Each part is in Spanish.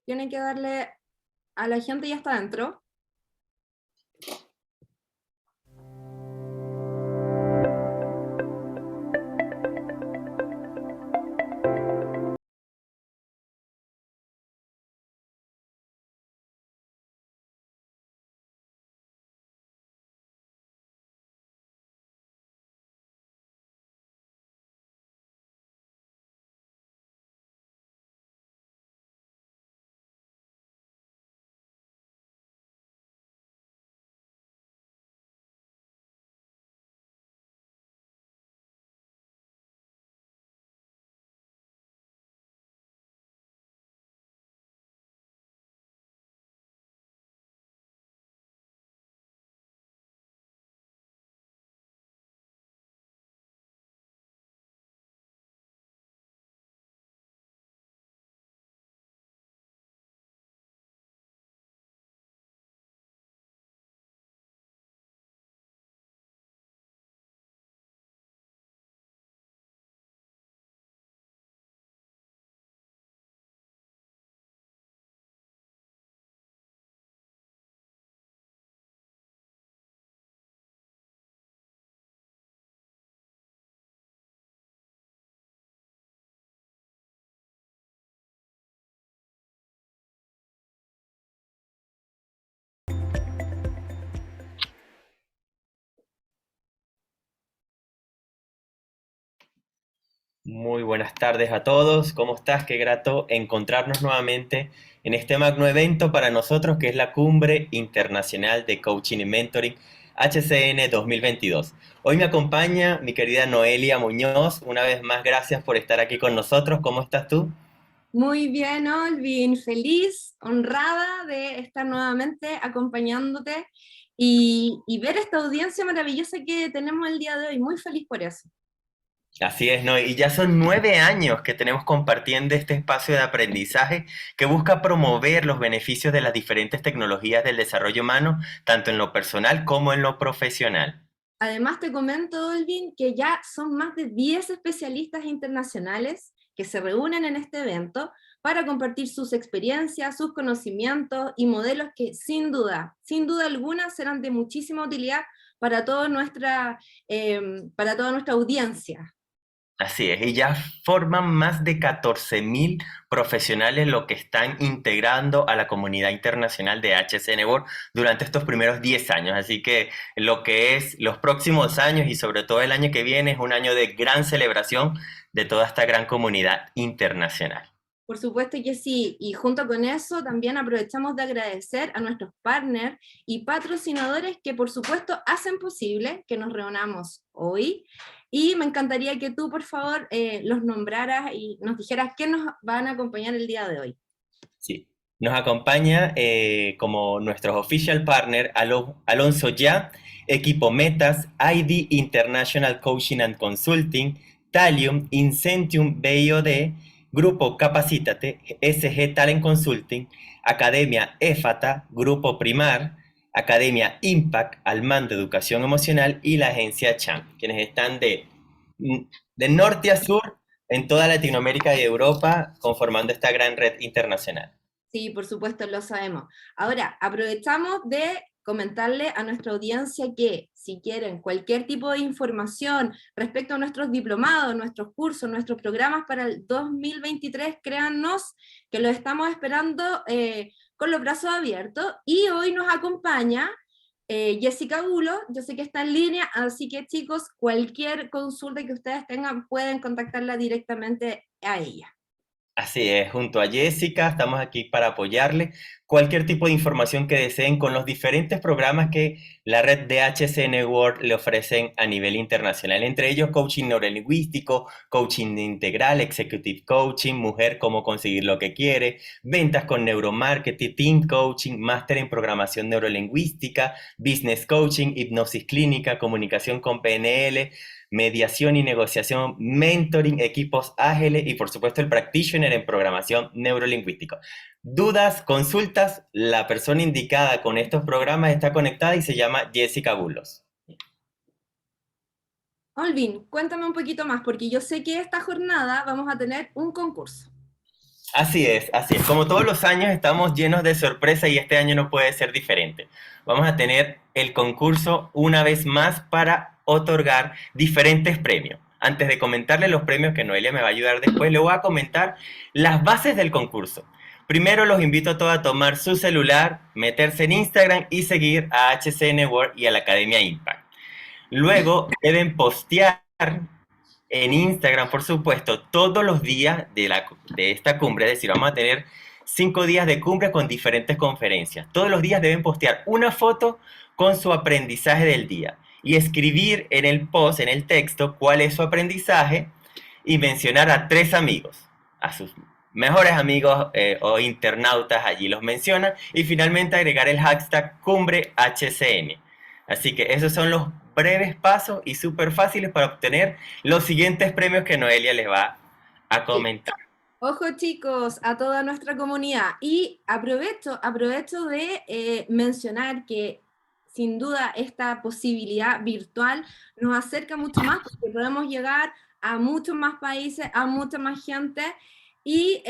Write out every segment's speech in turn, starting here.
tiene que darle a la gente, ya está adentro. Muy buenas tardes a todos, ¿cómo estás? Qué grato encontrarnos nuevamente en este magno evento para nosotros que es la Cumbre Internacional de Coaching y Mentoring HCN 2022. Hoy me acompaña mi querida Noelia Muñoz, una vez más gracias por estar aquí con nosotros, ¿cómo estás tú? Muy bien, Olvin, feliz, honrada de estar nuevamente acompañándote y ver esta audiencia maravillosa que tenemos el día de hoy. Muy feliz por eso. Así es, ¿no? Y ya son 9 años que tenemos compartiendo este espacio de aprendizaje que busca promover los beneficios de las diferentes tecnologías del desarrollo humano, tanto en lo personal como en lo profesional. Además, te comento, Olvin, que ya son más de 10 especialistas internacionales que se reúnen en este evento para compartir sus experiencias, sus conocimientos y modelos que sin duda alguna, serán de muchísima utilidad para toda nuestra audiencia. Así es, y ya forman más de 14.000 profesionales lo que están integrando a la comunidad internacional de HCN World durante estos primeros 10 años. Así que lo que es los próximos años y sobre todo el año que viene es un año de gran celebración de toda esta gran comunidad internacional. Por supuesto que sí, y junto con eso también aprovechamos de agradecer a nuestros partners y patrocinadores que por supuesto hacen posible que nos reunamos hoy, y me encantaría que tú por favor los nombraras y nos dijeras qué nos van a acompañar el día de hoy. Sí. Nos acompaña como nuestros official partner Alonso Ya, Equipo Metas, ID International Coaching and Consulting, Talium, Incentium BIOD, Grupo Capacítate, SG Talent Consulting, Academia EFATA, Grupo Primar, Academia Impact, Almando Educación Emocional y la agencia CHAM, quienes están de norte a sur en toda Latinoamérica y Europa, conformando esta gran red internacional. Sí, por supuesto, lo sabemos. Ahora, aprovechamos de comentarle a nuestra audiencia que si quieren cualquier tipo de información respecto a nuestros diplomados, nuestros cursos, nuestros programas para el 2023, créannos que los estamos esperando con los brazos abiertos. Y hoy nos acompaña Jessica Bulo, yo sé que está en línea, así que chicos, cualquier consulta que ustedes tengan pueden contactarla directamente a ella. Así es, junto a Jessica estamos aquí para apoyarle. Cualquier tipo de información que deseen con los diferentes programas que la red de HCN World le ofrecen a nivel internacional, entre ellos coaching neurolingüístico, coaching integral, executive coaching, mujer cómo conseguir lo que quiere, ventas con neuromarketing, team coaching, máster en programación neurolingüística, business coaching, hipnosis clínica, comunicación con PNL, mediación y negociación, mentoring, equipos ágiles y por supuesto el practitioner en programación neurolingüística. Dudas, consultas, la persona indicada con estos programas está conectada y se llama Jessica Bulos. Olvin, cuéntame un poquito más, porque yo sé que esta jornada vamos a tener un concurso. Así es, así es. Como todos los años estamos llenos de sorpresa y este año no puede ser diferente. Vamos a tener el concurso una vez más para otorgar diferentes premios. Antes de comentarle los premios que Noelia me va a ayudar después, le voy a comentar las bases del concurso. Primero los invito a todos a tomar su celular, meterse en Instagram y seguir a HCN World y a la Academia Impact. Luego deben postear en Instagram, por supuesto, todos los días de esta cumbre, es decir, vamos a tener 5 días de cumbre con diferentes conferencias. Todos los días deben postear una foto con su aprendizaje del día y escribir en el post, en el texto, cuál es su aprendizaje y mencionar a 3 amigos, a sus mejores amigos o internautas allí los mencionan y finalmente agregar el hashtag cumbre HCN. Así que esos son los breves pasos y súper fáciles para obtener los siguientes premios que Noelia les va a Sí. comentar. Ojo chicos, a toda nuestra comunidad. Y aprovecho de mencionar que sin duda esta posibilidad virtual nos acerca mucho más porque podemos llegar a muchos más países, a mucha más gente. Y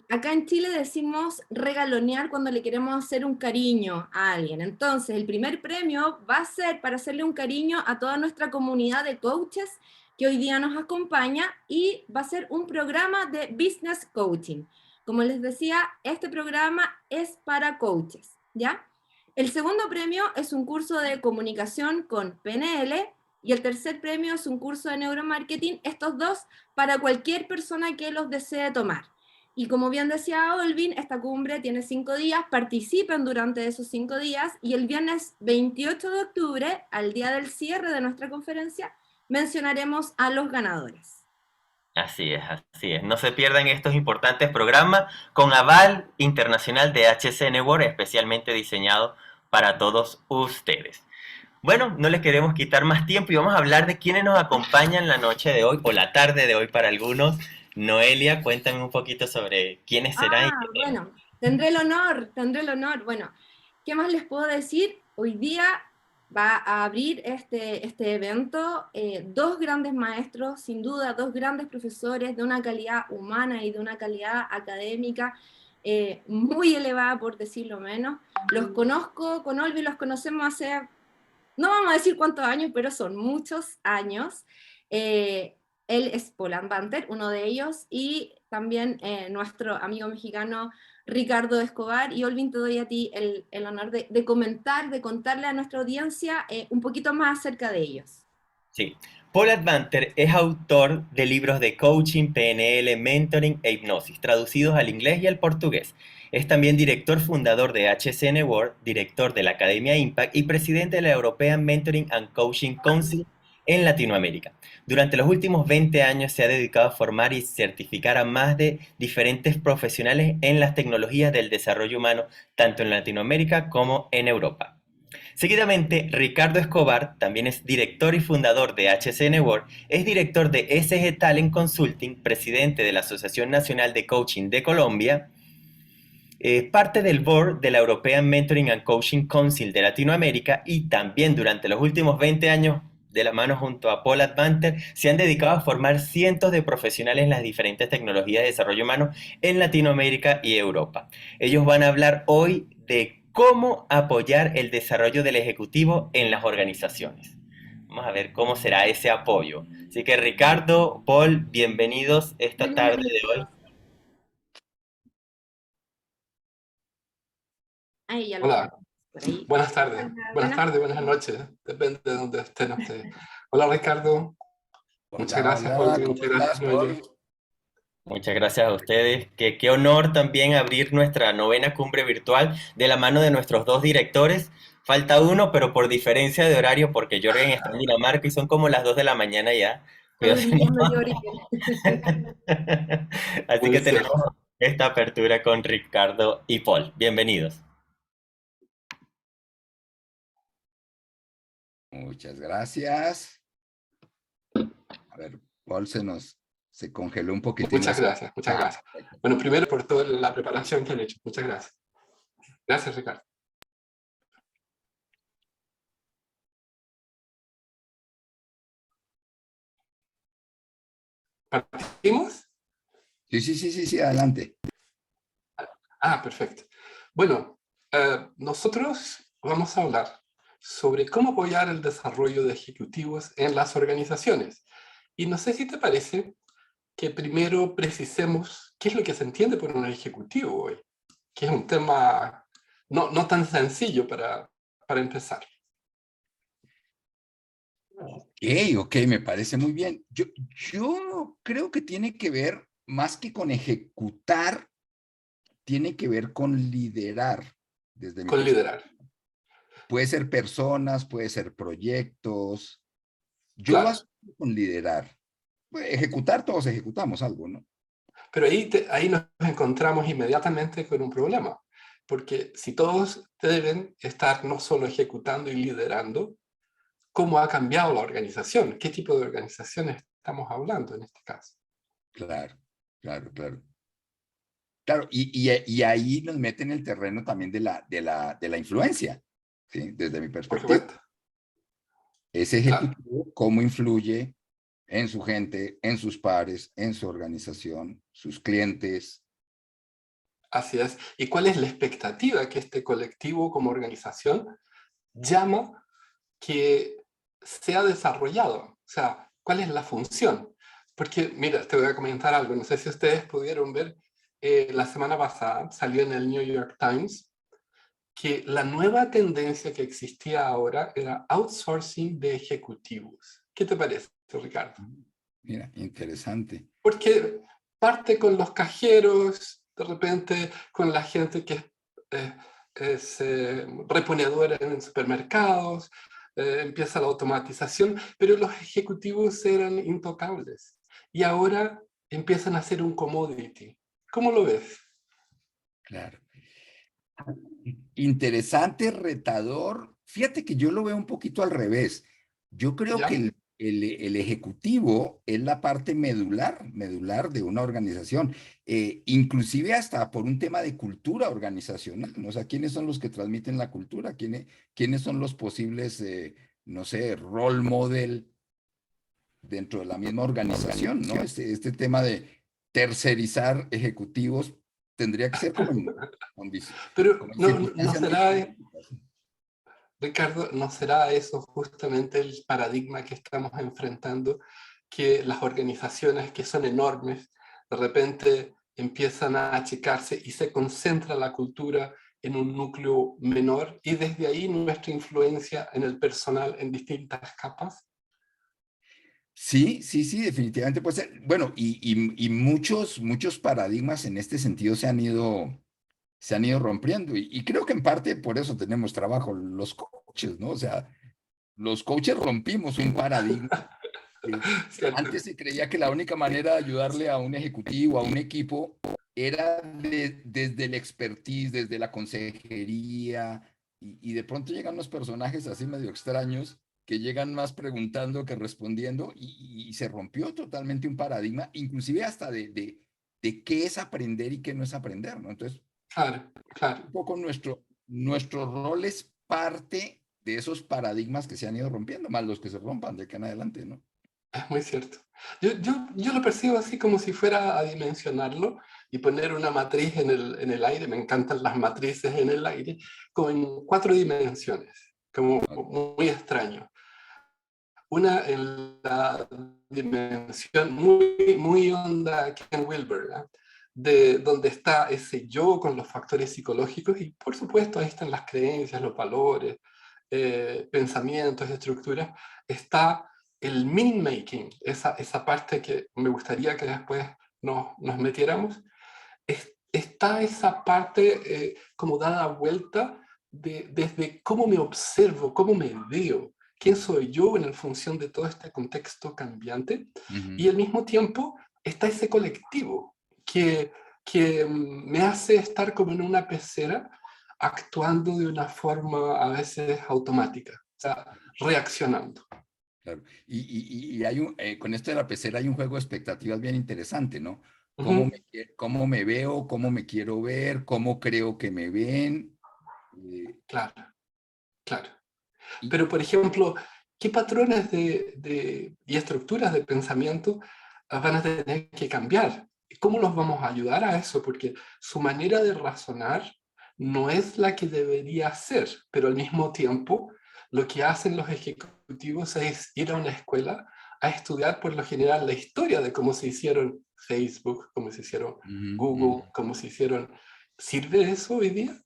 acá en Chile decimos regalonear cuando le queremos hacer un cariño a alguien. Entonces, el primer premio va a ser para hacerle un cariño a toda nuestra comunidad de coaches que hoy día nos acompaña y va a ser un programa de business coaching. Como les decía, este programa es para coaches, ¿ya? El segundo premio es un curso de comunicación con PNL y el tercer premio es un curso de neuromarketing, estos dos para cualquier persona que los desee tomar. Y como bien decía Olvin, esta cumbre tiene 5 días, participen durante esos 5 días y el viernes 28 de octubre, al día del cierre de nuestra conferencia, mencionaremos a los ganadores. Así es, así es. No se pierdan estos importantes programas con aval internacional de HCN World, especialmente diseñado para todos ustedes. Bueno, no les queremos quitar más tiempo y vamos a hablar de quiénes nos acompañan la noche de hoy o la tarde de hoy para algunos. Noelia, cuéntame un poquito sobre quiénes serán y Ah, qué tema. bueno, tendré el honor, tendré el honor. Bueno, ¿qué más les puedo decir? Hoy día va a abrir este evento dos grandes maestros, sin duda, dos grandes profesores de una calidad humana y de una calidad académica muy elevada, por decirlo menos. Los conozco, con Olvi los conocemos hace, no vamos a decir cuántos años, pero son muchos años. Él es Poland Banter, uno de ellos, y también nuestro amigo mexicano Ricardo Escobar. Y Olvin, te doy a ti el honor de comentar, de contarle a nuestra audiencia un poquito más acerca de ellos. Sí. Paul Advanter es autor de libros de coaching, PNL, mentoring e hipnosis, traducidos al inglés y al portugués. Es también director fundador de HCN World, director de la Academia Impact y presidente de la European Mentoring and Coaching Council en Latinoamérica. Durante los últimos 20 años se ha dedicado a formar y certificar a más de diferentes profesionales en las tecnologías del desarrollo humano, tanto en Latinoamérica como en Europa. Seguidamente, Ricardo Escobar, también es director y fundador de HCN World, es director de SG Talent Consulting, presidente de la Asociación Nacional de Coaching de Colombia, parte del board de la European Mentoring and Coaching Council de Latinoamérica y también durante los últimos 20 años de la mano junto a Paul Advanter, se han dedicado a formar cientos de profesionales en las diferentes tecnologías de desarrollo humano en Latinoamérica y Europa. Ellos van a hablar hoy de cómo apoyar el desarrollo del ejecutivo en las organizaciones. Vamos a ver cómo será ese apoyo. Así que Ricardo, Paul, bienvenidos esta tarde de hoy. Bienvenidos. Ahí ya los Hola, tenemos por ahí. buenas tardes. Hola, Buenas tardes, buenas noches. Depende de dónde estén ustedes. Hola Ricardo, muchas Hola, gracias hola, Olvi, ¿cómo muchas gracias estás, Noelia. Paul? Muchas gracias a ustedes. Qué honor también abrir nuestra novena cumbre virtual de la mano de nuestros dos directores. Falta uno, pero por diferencia de horario, porque Jorgen está en Dinamarca y son como las 2 de la mañana ya. Está Cuidado si no. durmiendo Jorgen. Así que Muy tenemos cierto. esta apertura con Ricardo y Paul. Bienvenidos. Muchas gracias. A ver, Paul se congeló un poquitín. Muchas gracias, muchas gracias. Bueno, primero por toda la preparación que han hecho. Muchas gracias. Gracias, Ricardo. ¿Partimos? Sí, adelante. Perfecto. Bueno, nosotros vamos a hablar sobre cómo apoyar el desarrollo de ejecutivos en las organizaciones. Y no sé si te parece que primero precisemos qué es lo que se entiende por un ejecutivo hoy, que es un tema no tan sencillo para empezar. Ok, me parece muy bien. Yo creo que tiene que ver, más que con ejecutar, tiene que ver con liderar, desde mi Con perspectiva. liderar. Puede ser personas, puede ser proyectos. Yo lo Claro. asocio con liderar. Pues, ejecutar, todos ejecutamos algo, ¿no? Pero ahí nos encontramos inmediatamente con un problema, porque si todos deben estar no solo ejecutando y liderando, ¿cómo ha cambiado la organización? ¿Qué tipo de organización estamos hablando en este caso? Claro, claro, claro. Claro, y ahí nos mete en el terreno también de la influencia, ¿sí? Desde mi Por perspectiva. supuesto, Ese claro. ejecutivo, cómo influye en su gente, en sus pares, en su organización, sus clientes. Así es. ¿Y cuál es la expectativa que este colectivo como organización llama que sea desarrollado? O sea, ¿cuál es la función? Porque, mira, te voy a comentar algo. No sé si ustedes pudieron ver, la semana pasada salió en el New York Times que la nueva tendencia que existía ahora era outsourcing de ejecutivos. ¿Qué te parece, Ricardo? Mira, interesante. Porque parte con los cajeros, de repente con la gente que es reponedora en supermercados, empieza la automatización, pero los ejecutivos eran intocables y ahora empiezan a ser un commodity. ¿Cómo lo ves? Claro. Interesante, retador. Fíjate que yo lo veo un poquito al revés. Yo creo que ¿Ya? el ejecutivo es la parte medular de una organización, inclusive hasta por un tema de cultura organizacional, ¿no? O sea, ¿quiénes son los que transmiten la cultura? ¿Quiénes son los posibles, no sé, role model dentro de la misma organización, ¿no? Este tema de tercerizar ejecutivos tendría que ser Pero como en no circunstancias muy será, específicas. Ricardo, ¿no será eso justamente el paradigma que estamos enfrentando? Que las organizaciones que son enormes de repente empiezan a achicarse y se concentra la cultura en un núcleo menor y desde ahí nuestra influencia en el personal en distintas capas. Sí, sí, sí, definitivamente puede ser. Bueno, y muchos paradigmas en este sentido se han ido rompiendo. Y creo que en parte por eso tenemos trabajo los coaches, ¿no? O sea, los coaches rompimos un paradigma. ¿Cierto? Antes se creía que la única manera de ayudarle a un ejecutivo, a un equipo, era desde el expertise, desde la consejería, y de pronto llegan los personajes así medio extraños que llegan más preguntando que respondiendo, y se rompió totalmente un paradigma, inclusive hasta de qué es aprender y qué no es aprender, ¿no? Entonces, Claro, claro. un poco nuestro rol es parte de esos paradigmas que se han ido rompiendo, más los que se rompan de acá en adelante, ¿no? Es muy cierto. Yo lo percibo así como si fuera a dimensionarlo y poner una matriz en el aire. Me encantan las matrices en el aire, con 4 dimensiones, como muy extraño. Una en la dimensión muy onda Ken Wilber, ¿eh? De donde está ese yo con los factores psicológicos y por supuesto ahí están las creencias, los valores, pensamientos, estructuras. Está el meaning making, esa parte que me gustaría que después nos metiéramos. Está esa parte como dada vuelta desde cómo me observo, cómo me veo, quién soy yo en función de todo este contexto cambiante, Ujú. y al mismo tiempo está ese colectivo que me hace estar como en una pecera actuando de una forma a veces automática, o sea, reaccionando. Claro. Y hay con esto de la pecera hay un juego de expectativas bien interesante, ¿no? Ujú. Cómo me veo, cómo me quiero ver, cómo creo que me ven. eh, Claro, claro. y, Pero, por ejemplo, ¿qué patrones y estructuras de pensamiento van a tener que cambiar ¿cómo los vamos a ayudar a eso? Porque su manera de razonar no es la que debería ser, pero al mismo tiempo lo que hacen los ejecutivos es ir a una escuela a estudiar por lo general la historia de cómo se hicieron Facebook, cómo se hicieron Google, cómo se hicieron. ¿Sirve eso hoy día?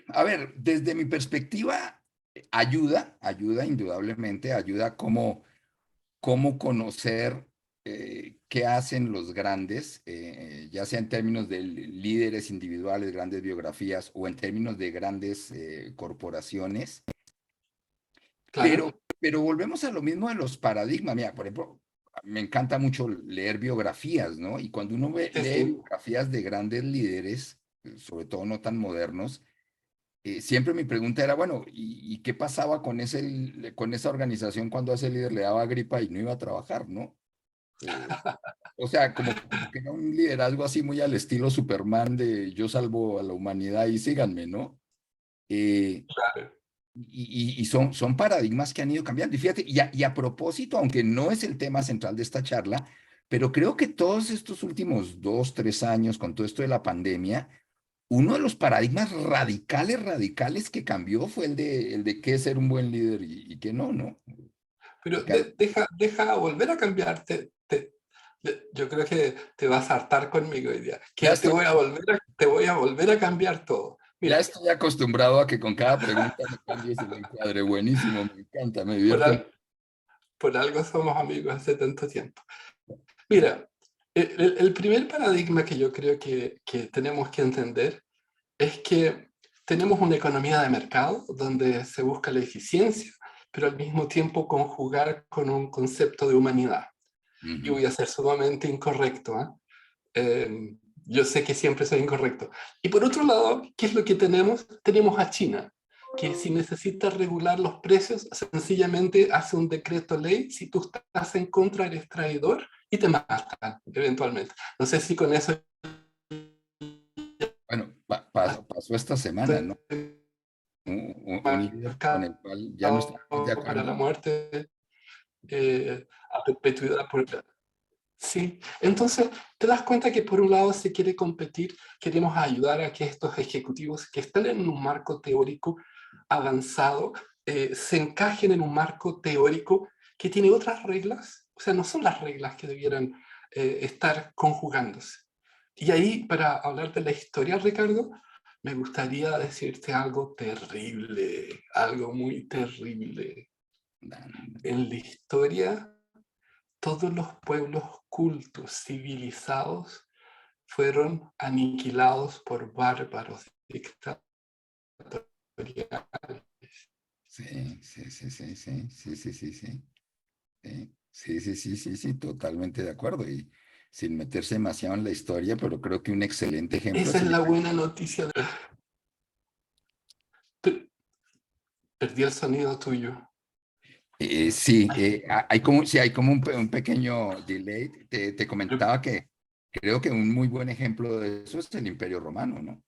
A ver, desde mi perspectiva, ayuda indudablemente, ayuda cómo conocer qué hacen los grandes, ya sea en términos de líderes individuales, grandes biografías, o en términos de grandes corporaciones. Claro. Pero volvemos a lo mismo de los paradigmas. Mira, por ejemplo, me encanta mucho leer biografías, ¿no? Y cuando uno lee Sí. biografías de grandes líderes, sobre todo no tan modernos, siempre mi pregunta era, bueno, ¿y qué pasaba con esa organización cuando a ese líder le daba gripa y no iba a trabajar, ¿no? O sea, como que era un liderazgo así muy al estilo Superman de yo salvo a la humanidad y síganme, ¿no? Claro. Y son paradigmas que han ido cambiando. Y fíjate, y a propósito, aunque no es el tema central de esta charla, pero creo que todos estos últimos 2, 3 años, con todo esto de la pandemia, uno de los paradigmas radicales que cambió fue el de qué es ser un buen líder y qué no, ¿no? Pero deja volver a cambiarte. Yo creo que te vas a hartar conmigo hoy día. Ya Que estoy, te voy a volver a cambiar todo. ya Mira, estoy acostumbrado a que con cada pregunta me cambies el encuadre. Buenísimo, me encanta, me por, divierte. por algo somos amigos hace tanto tiempo. Mira, el primer paradigma que yo creo que tenemos que entender es que tenemos una economía de mercado donde se busca la eficiencia, pero al mismo tiempo conjugar con un concepto de humanidad. Y voy a ser sumamente incorrecto, ¿eh? Yo sé que siempre soy incorrecto. Y por otro lado, ¿qué es lo que tenemos? Tenemos a China, que si necesita regular los precios, sencillamente hace un decreto ley. Si tú estás en contra, eres traidor y te matan, eventualmente. No sé si con eso Bueno, pasó esta semana, ¿no? Un líder con el cual ya no estamos de para la acuerdo. muerte a perpetuidad. Sí, entonces te das cuenta que por un lado se quiere competir, queremos ayudar a que estos ejecutivos que están en un marco teórico avanzado se encajen en un marco teórico que tiene otras reglas, o sea, no son las reglas que debieran estar conjugándose. Y ahí, para hablar de la historia, Ricardo, me gustaría decirte algo terrible, algo muy terrible. En la historia todos los pueblos cultos, civilizados, fueron aniquilados por bárbaros dictatoriales. Sí, sí, sí, sí, sí, sí, sí, sí, sí. Sí, sí, sí, sí, sí, totalmente de acuerdo. Y sin meterse demasiado en la historia, pero creo que un excelente ejemplo Esa es es el... la buena noticia. Perdí el sonido tuyo. Sí, Ay, hay como un pequeño delay. Te pero, comentaba que creo que un muy buen ejemplo de eso es el Imperio Romano, ¿no?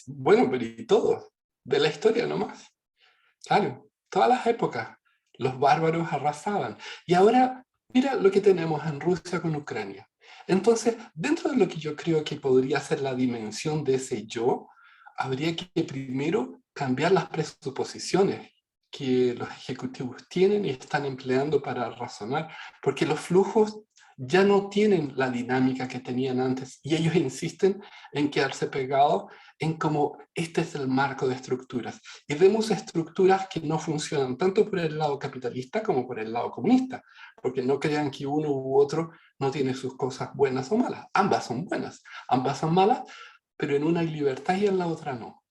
bueno, pero y todo, de la historia nomás. Claro, todas las épocas, los bárbaros arrasaban. Y ahora, mira lo que tenemos en Rusia con Ucrania. Entonces, dentro de lo que yo creo que podría ser la dimensión de ese yo, habría que primero cambiar las presuposiciones que los ejecutivos tienen y están empleando para razonar, porque los flujos ya no tienen la dinámica que tenían antes y ellos insisten en quedarse pegados en cómo este es el marco de estructuras. Y vemos estructuras que no funcionan tanto por el lado capitalista como por el lado comunista, porque no crean que uno u otro no tiene sus cosas buenas o malas. Ambas son buenas, ambas son malas, pero en una hay libertad y en la otra no.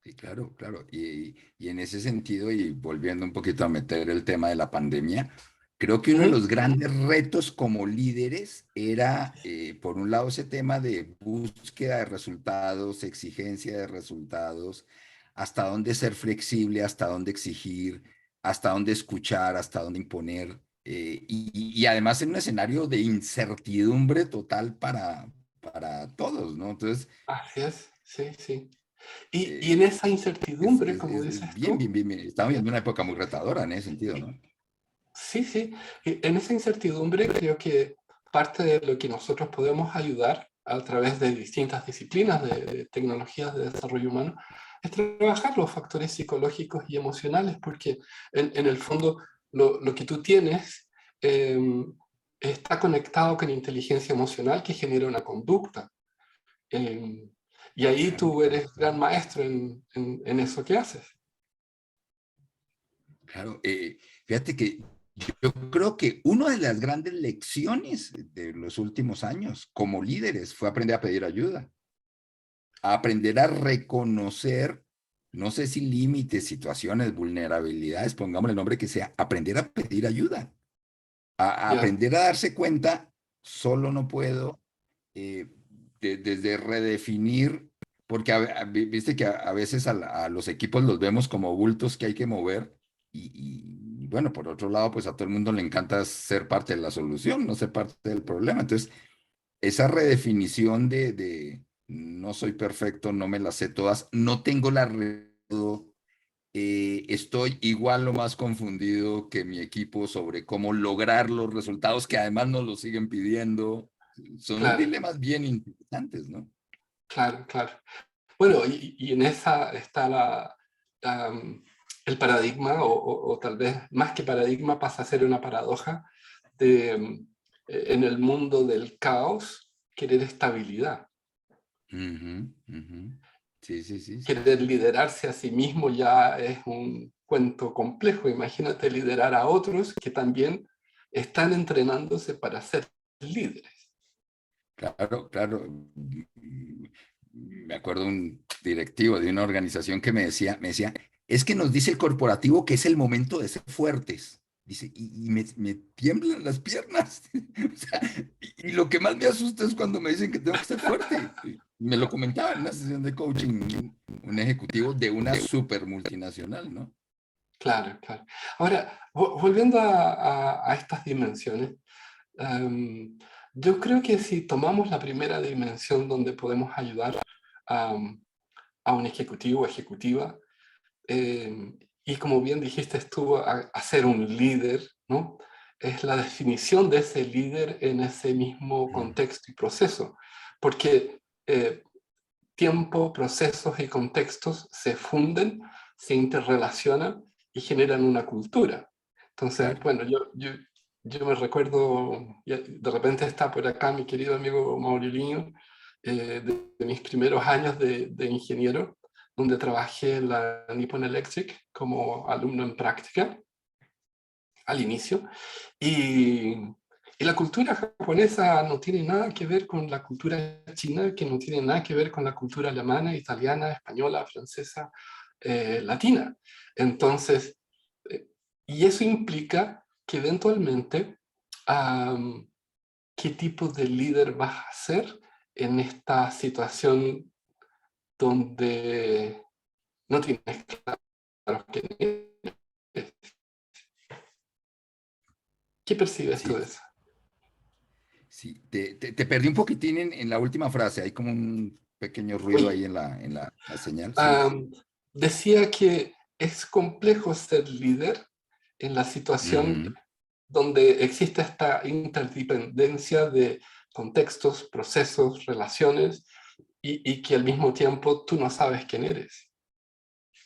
Sí, claro, claro. Y en ese sentido, y volviendo un poquito a meter el tema de la pandemia, creo que uno de los grandes retos como líderes era, por un lado, ese tema de búsqueda de resultados, exigencia de resultados, hasta dónde ser flexible, hasta dónde exigir, hasta dónde escuchar, hasta dónde imponer, y además en un escenario de incertidumbre total para todos, ¿no? Entonces, Así es, sí, sí. Y en eh, esa incertidumbre, como es dices bien, tú, bien, bien, bien. Estamos viendo una época muy retadora en ese sentido, ¿no? Sí, sí. En esa incertidumbre creo que parte de lo que nosotros podemos ayudar a través de distintas disciplinas de tecnologías de desarrollo humano es trabajar los factores psicológicos y emocionales, porque en el fondo lo que tú tienes eh, está conectado con inteligencia emocional que genera una conducta. Eh, y ahí Claro, tú eres gran maestro en eso que haces. claro. Fíjate que yo creo que una de las grandes lecciones de los últimos años como líderes fue aprender a pedir ayuda, a aprender a reconocer, no sé si límites, situaciones, vulnerabilidades, pongamos el nombre que sea, aprender a pedir ayuda, a Ya, aprender a darse cuenta, solo no puedo, eh, desde redefinir, porque viste que a veces a los equipos los vemos como bultos que hay que mover y bueno, por otro lado, pues a todo el mundo le encanta ser parte de la solución, no ser parte del problema. Entonces, esa redefinición de no soy perfecto, no me las sé todas, no tengo la estoy igual o más confundido que mi equipo sobre cómo lograr los resultados que además nos lo siguen pidiendo. Son claro, dilemas bien interesantes, ¿no? claro, claro. Bueno, y en esa está el paradigma, o tal vez más que paradigma pasa a ser una paradoja de, en el mundo del caos, querer estabilidad. Ujú, ujú. Sí, sí, sí, sí. Querer liderarse a sí mismo ya es un cuento complejo. Imagínate liderar a otros que también están entrenándose para ser líderes. Claro, claro. Me acuerdo un directivo de una organización que me decía, es que nos dice el corporativo que es el momento de ser fuertes. Dice, y me tiemblan las piernas. O sea, y lo que más me asusta es cuando me dicen que tengo que ser fuerte. Me lo comentaba en una sesión de coaching un ejecutivo de una super multinacional, ¿no? Claro, claro. Ahora, volviendo a estas dimensiones, em, yo creo que si tomamos la primera dimensión donde podemos ayudar a, a un ejecutivo o ejecutiva, y como bien dijiste tú, a ser un líder, ¿no? Es la definición de ese líder en ese mismo Mm, contexto y proceso, porque tiempo, procesos y contextos se funden, se interrelacionan y generan una cultura. Entonces, claro. bueno, yo me recuerdo, de repente está por acá mi querido amigo Maurilinho, de mis primeros años de ingeniero, donde trabajé en la Nippon Electric como alumno en práctica al inicio. Y, y la cultura japonesa no tiene nada que ver con la cultura china, que no tiene nada que ver con la cultura alemana, italiana, española, francesa, latina. Entonces, eh, y eso implica que eventualmente, ¿qué tipo de líder vas a ser en esta situación donde no tienes claro quién eres? ¿Qué percibes tú Sí, de eso? sí. Te perdí un poquitín en la última frase. Hay como un pequeño ruido ahí Oye, en la señal, sí. Am, decía que es complejo ser líder en la situación Ujú. donde existe esta interdependencia de contextos, procesos, relaciones, y que al mismo tiempo tú no sabes quién eres,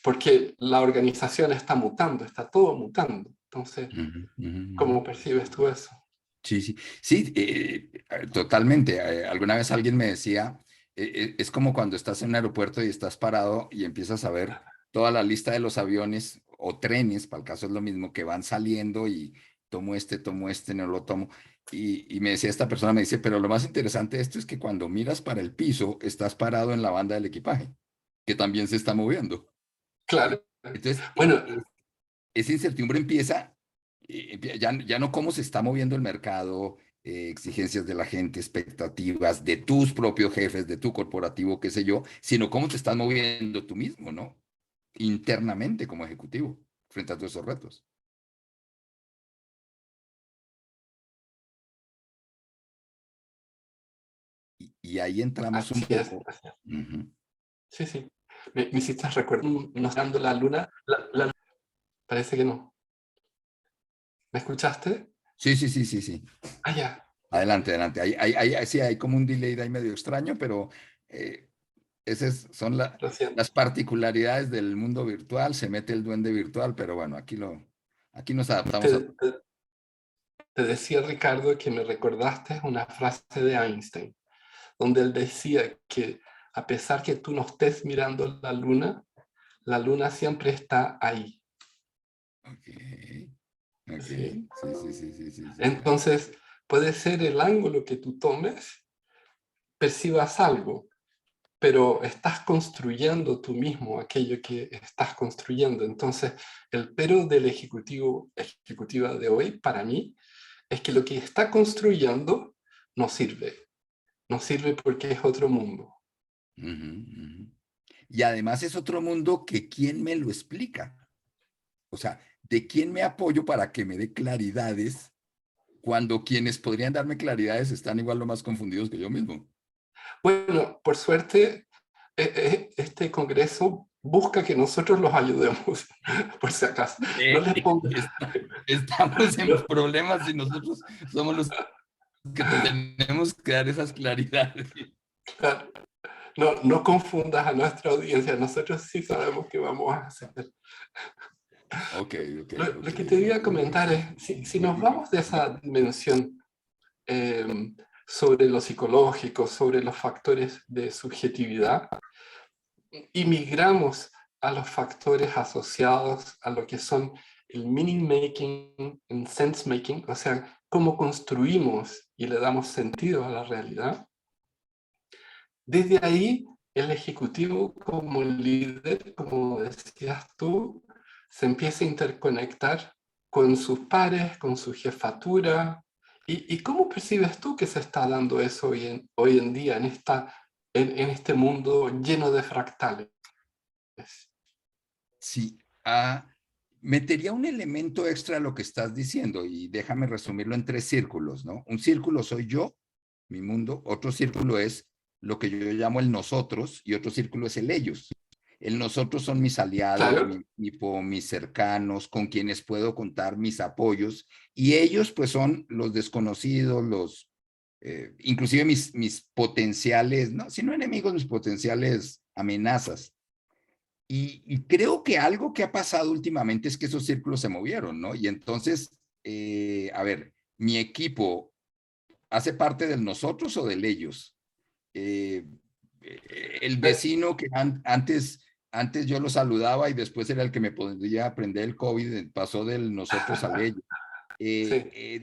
porque la organización está mutando, está todo mutando. Entonces, Ujú, ujú, ujú. ¿cómo percibes tú eso? Sí, sí, sí, totalmente. Alguna vez alguien me decía, es como cuando estás en un aeropuerto y estás parado y empiezas a ver toda la lista de los aviones o trenes, para el caso es lo mismo, que van saliendo y tomo este, no lo tomo. Y me decía esta persona, me dice, pero lo más interesante de esto es que cuando miras para el piso, estás parado en la banda del equipaje, que también se está moviendo. Claro. Entonces, Bueno, esa incertidumbre empieza, ya no cómo se está moviendo el mercado, exigencias de la gente, expectativas de tus propios jefes, de tu corporativo, qué sé yo, sino cómo te estás moviendo tú mismo, ¿no? Internamente como ejecutivo, frente a todos esos retos. Y ahí entramos un así es. poco. Ujú. Sí, sí. Me hiciste recuerdo, nos dando la luna, parece que no. ¿Me escuchaste? Sí, sí, sí, sí, sí. Ah, ya. Adelante, adelante. Sí, hay como un delay de ahí medio extraño, pero esas son Lo siento. las particularidades del mundo virtual. Se mete el duende virtual, pero bueno, aquí nos adaptamos a... Te, te- te decía, Ricardo, que me recordaste una frase de Einstein, donde él decía que a pesar que tú no estés mirando la luna siempre está ahí. Ok, ok. ¿Sí? Sí, sí, sí, sí, sí, sí, sí. Entonces, puede ser el ángulo que tú tomes, percibas algo, pero estás construyendo tú mismo aquello que estás construyendo. Entonces, el pero del ejecutiva de hoy, para mí, es que lo que está construyendo no sirve. No sirve porque es otro mundo. Ujú, ujú. Y además es otro mundo que quién me lo explica. O sea, ¿de quién me apoyo para que me dé claridades cuando quienes podrían darme claridades están igual o más confundidos que yo mismo? Bueno, por suerte, este congreso busca que nosotros los ayudemos, por si acaso. No les ponga, Estamos en no, problemas y nosotros somos los que tenemos que dar esas claridades. no confundas a nuestra audiencia, nosotros sí sabemos qué vamos a hacer. Ok, ok, Lo ok. que te iba a comentar es, si nos vamos de esa dimensión sobre lo psicológico, sobre los factores de subjetividad, y migramos a los factores asociados a lo que son el meaning making y sense making, o sea, cómo construimos y le damos sentido a la realidad. Desde ahí, el ejecutivo como líder, como decías tú, se empieza a interconectar con sus pares, con su jefatura. ¿Y cómo percibes tú que se está dando eso hoy en día en este mundo lleno de fractales? Sí, metería un elemento extra a lo que estás diciendo y déjame resumirlo en tres círculos, ¿no? Un círculo soy yo, mi mundo, otro círculo es lo que yo llamo el nosotros y otro círculo es el ellos. El nosotros son mis aliados, Claro, mi equipo, mis cercanos, con quienes puedo contar mis apoyos y ellos pues son los desconocidos, inclusive mis potenciales, no, si no enemigos, mis potenciales amenazas. Y creo que algo que ha pasado últimamente es que esos círculos se movieron, ¿no? Y entonces, a ver, mi equipo hace parte del nosotros o del ellos. Eh, el eh, vecino que antes yo lo saludaba y después era el que me podía aprender el COVID, pasó del nosotros al ellos. sí,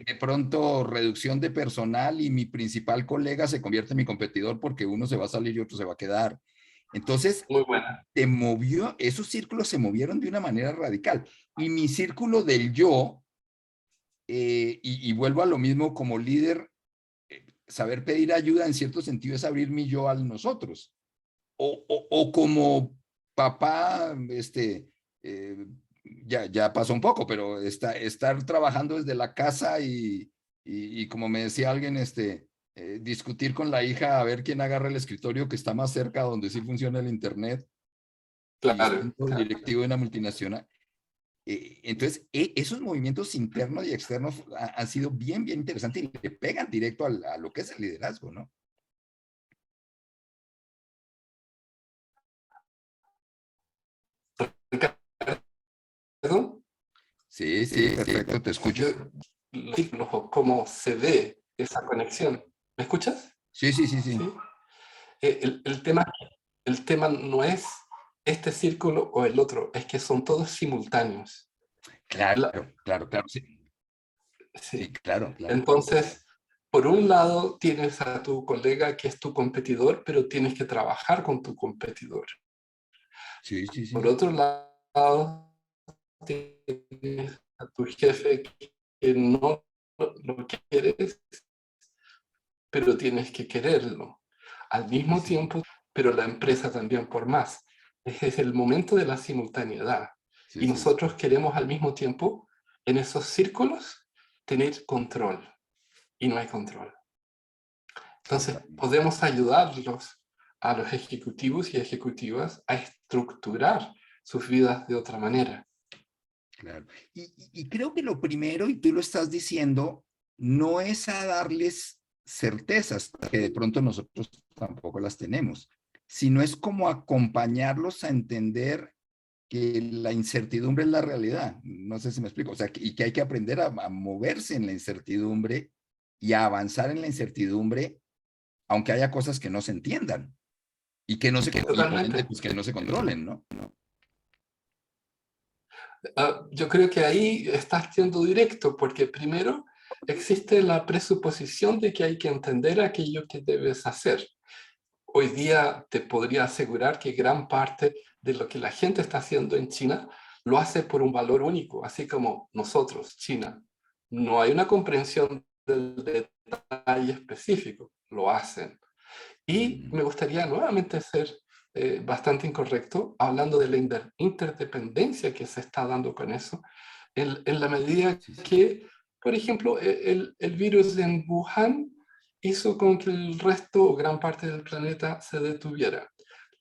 De pronto, reducción de personal y mi principal colega se convierte en mi competidor porque uno se va a salir y otro se va a quedar. Entonces, muy buena. esos círculos se movieron de una manera radical. Y mi círculo del yo, y vuelvo a lo mismo como líder, saber pedir ayuda en cierto sentido es abrir mi yo al nosotros. O como papá, eh, ya pasó un poco, pero estar trabajando desde la casa y como me decía alguien, discutir con la hija a ver quién agarra el escritorio que está más cerca donde sí funciona el internet y Claro, siendo claro. directivo de una multinacional. Entonces, esos movimientos internos y externos han sido bien, bien interesantes y le pegan directo a lo que es el liderazgo, ¿no? Ricardo, Sí, sí, perfecto, te escucho. yo, los círculos o cómo se ve esa conexión. ¿Me escuchas? Sí, sí, sí, Sí. sí. El tema no es este círculo o el otro, es que son todos simultáneos. Claro, La- claro, claro, sí. Sí, sí. claro, claro, claro. Entonces, por un lado tienes a tu colega que es tu competidor, pero tienes que trabajar con tu competidor. Sí, sí, Por sí. otro lado, tienes a tu jefe que no lo quieres, pero tienes que quererlo. Al Sí, mismo sí, sí. tiempo, pero la empresa también por más. Ese es el momento de la simultaneidad. Sí, Y sí. nosotros queremos al mismo tiempo, en esos círculos, tener control. Y no hay control. Entonces, Totalmente. podemos ayudarlos a los ejecutivos y ejecutivas a estructurar sus vidas de otra manera. Claro. Y creo que lo primero, y tú lo estás diciendo, no es a darles certezas, que de pronto nosotros tampoco las tenemos, sino es como acompañarlos a entender que la incertidumbre es la realidad. No sé si me explico. O sea, y que hay que aprender a moverse en la incertidumbre y a avanzar en la incertidumbre, aunque haya cosas que no se entiendan y que no se, y por ende, Totalmente. pues que no se controlen, ¿no? Yo creo que ahí estás siendo directo, porque primero existe la presuposición de que hay que entender aquello que debes hacer. Hoy día te podría asegurar que gran parte de lo que la gente está haciendo en China lo hace por un valor único, así como nosotros, China. No hay una comprensión del detalle específico, lo hacen. Y me gustaría nuevamente ser bastante incorrecto, hablando de la interdependencia que se está dando con eso, en la medida Sí, sí. que, por ejemplo, el virus en Wuhan hizo con que el resto o gran parte del planeta se detuviera.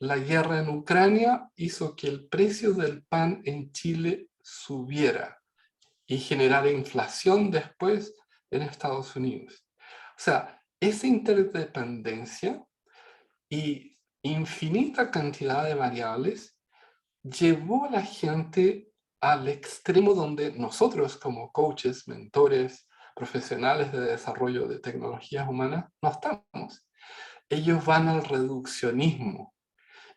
La guerra en Ucrania hizo que el precio del pan en Chile subiera y generara inflación después en Estados Unidos. O sea, esa interdependencia y infinita cantidad de variables llevó a la gente al extremo donde nosotros como coaches, mentores, profesionales de desarrollo de tecnologías humanas no estamos. Ellos van al reduccionismo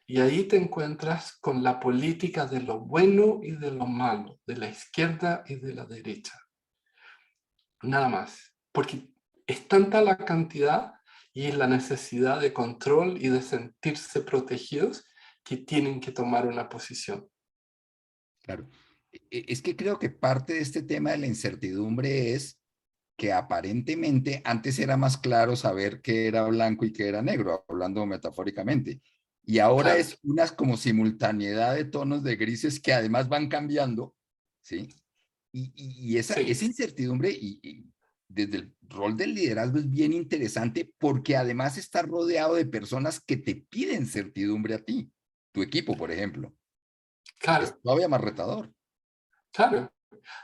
y ahí te encuentras con la política de lo bueno y de lo malo, de la izquierda y de la derecha. Nada más. Porque es tanta la cantidad y la necesidad de control y de sentirse protegidos que tienen que tomar una posición. Claro. Es que creo que parte de este tema de la incertidumbre es que aparentemente antes era más claro saber qué era blanco y qué era negro, hablando metafóricamente. Y ahora Claro, es una como simultaneidad de tonos de grises que además van cambiando, ¿sí? Y esa sí, incertidumbre y desde el rol del liderazgo es bien interesante porque además está rodeado de personas que te piden certidumbre a ti, tu equipo, por ejemplo. Es claro, todavía más retador. claro.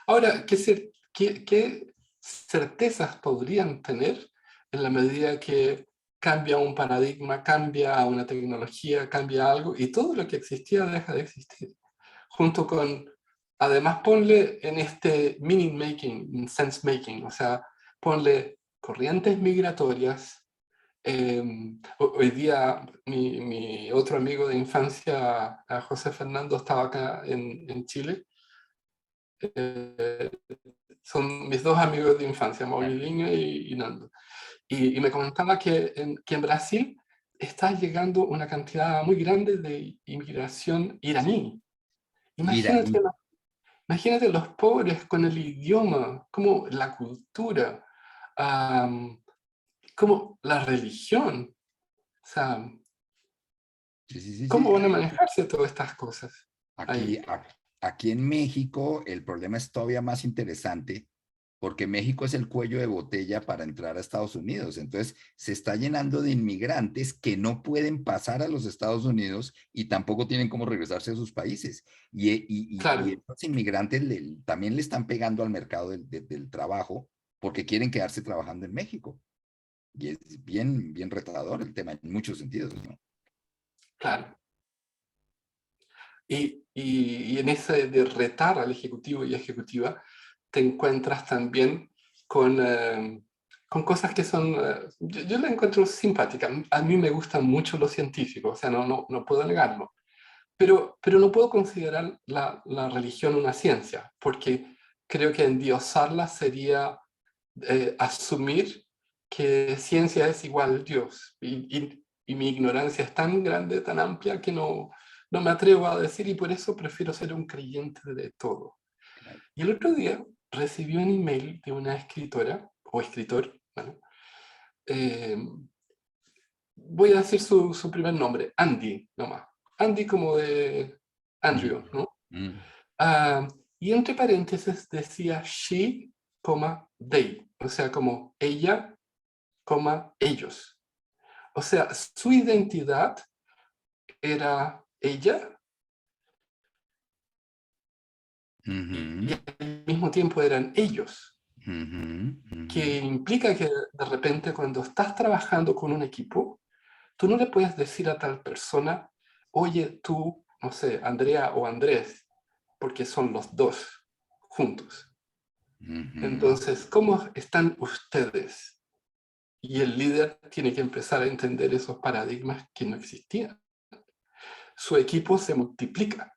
Ahora, ¿qué certezas podrían tener en la medida que cambia un paradigma, cambia una tecnología, cambia algo y todo lo que existía deja de existir? Junto con, además ponle en este meaning making, sense making, o sea, ponle corrientes migratorias. Hoy día mi otro amigo de infancia, José Fernando, estaba acá en Chile. Eh, Son mis dos amigos de infancia, Maulilinho y Nando. Y me comentaba que en Brasil está llegando una cantidad muy grande de inmigración iraní. Imagínate, Iraní. imagínate los pobres con el idioma, como la cultura, um, como la religión. O sea, Sí, sí, sí, ¿cómo sí. van a manejarse todas estas cosas Aquí, ahí? aquí en México el problema es todavía más interesante porque México es el cuello de botella para entrar a Estados Unidos. Entonces, se está llenando de inmigrantes que no pueden pasar a los Estados Unidos y tampoco tienen cómo regresarse a sus países. Y Claro, estos inmigrantes también le están pegando al mercado del trabajo porque quieren quedarse trabajando en México. Y es bien, bien retador el tema en muchos sentidos, ¿no? claro. Y en ese de retar al ejecutivo y ejecutiva, te encuentras también con cosas que son, yo la encuentro simpática. A mí me gustan mucho los científicos, o sea, no puedo negarlo. Pero no puedo considerar la religión una ciencia, porque creo que endiosarla sería asumir que ciencia es igual a Dios. Y mi ignorancia es tan grande, tan amplia, que no me atrevo a decir y por eso prefiero ser un creyente de todo. Claro. Y el otro día recibí un email de una escritora o escritor, bueno, eh, voy a decir su primer nombre, Andy, nomás. Andy como de Mm, Andrew, ¿no? mm. Ah, y entre paréntesis decía she, they, o sea, como ella, ellos. O sea, su identidad era ella y al mismo tiempo eran ellos, que implica que de repente cuando estás trabajando con un equipo, tú no le puedes decir a tal persona, oye, tú, no sé, Andrea o Andrés, porque son los dos juntos. Entonces, ¿cómo están ustedes? Y el líder tiene que empezar a entender esos paradigmas que no existían. Su equipo se multiplica.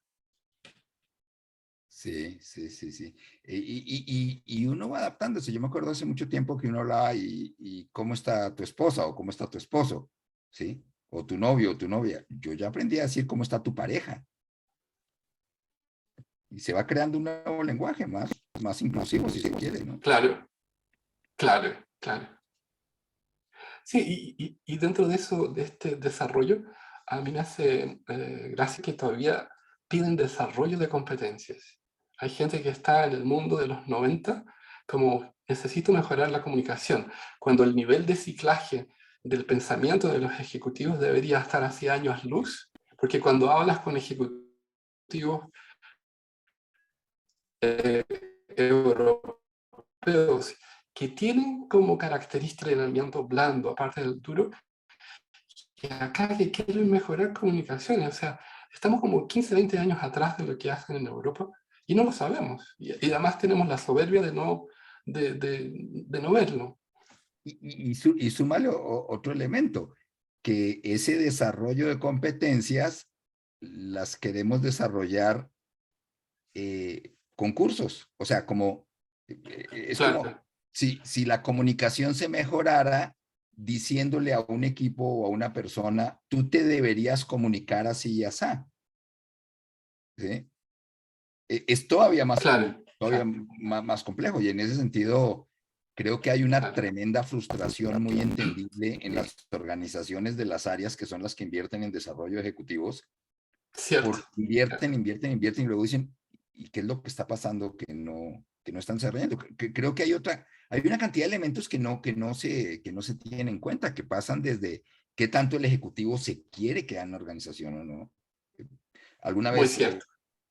Sí, sí, sí, sí. Y uno va adaptándose. Yo me acuerdo hace mucho tiempo que uno hablaba y ¿cómo está tu esposa o cómo está tu esposo? ¿Sí? O tu novio o tu novia. Yo ya aprendí a decir cómo está tu pareja. Y se va creando un nuevo lenguaje más inclusivo, si se quiere, ¿no? Claro, claro, claro. Sí, y dentro de eso, de este desarrollo, a mí me hace gracia que todavía piden desarrollo de competencias. Hay gente que está en el mundo de los 90 como necesito mejorar la comunicación, cuando el nivel de ciclaje del pensamiento de los ejecutivos debería estar hacia años luz, porque cuando hablas con ejecutivos europeos que tienen como característica el entrenamiento blando, aparte del duro, que acá que quieren mejorar comunicaciones. O sea, estamos como 15, 20 años atrás de lo que hacen en Europa y no lo sabemos. Y además tenemos la soberbia de no verlo. Y súmale otro elemento, que ese desarrollo de competencias las queremos desarrollar con cursos. O sea, como, es como Claro, si la comunicación se mejorara diciéndole a un equipo o a una persona, tú te deberías comunicar así y así. ¿Sí? Es todavía claro, claro, más complejo y en ese sentido creo que hay una claro. tremenda frustración muy entendible en las organizaciones de las áreas que son las que invierten en desarrollo ejecutivos, Cierto. porque invierten y luego dicen, ¿y qué es lo que está pasando que no están desarrollando? Creo que hay una cantidad de elementos que no se tienen en cuenta, que pasan desde qué tanto el ejecutivo se quiere quedar en la organización o no. Alguna Muy vez cierto.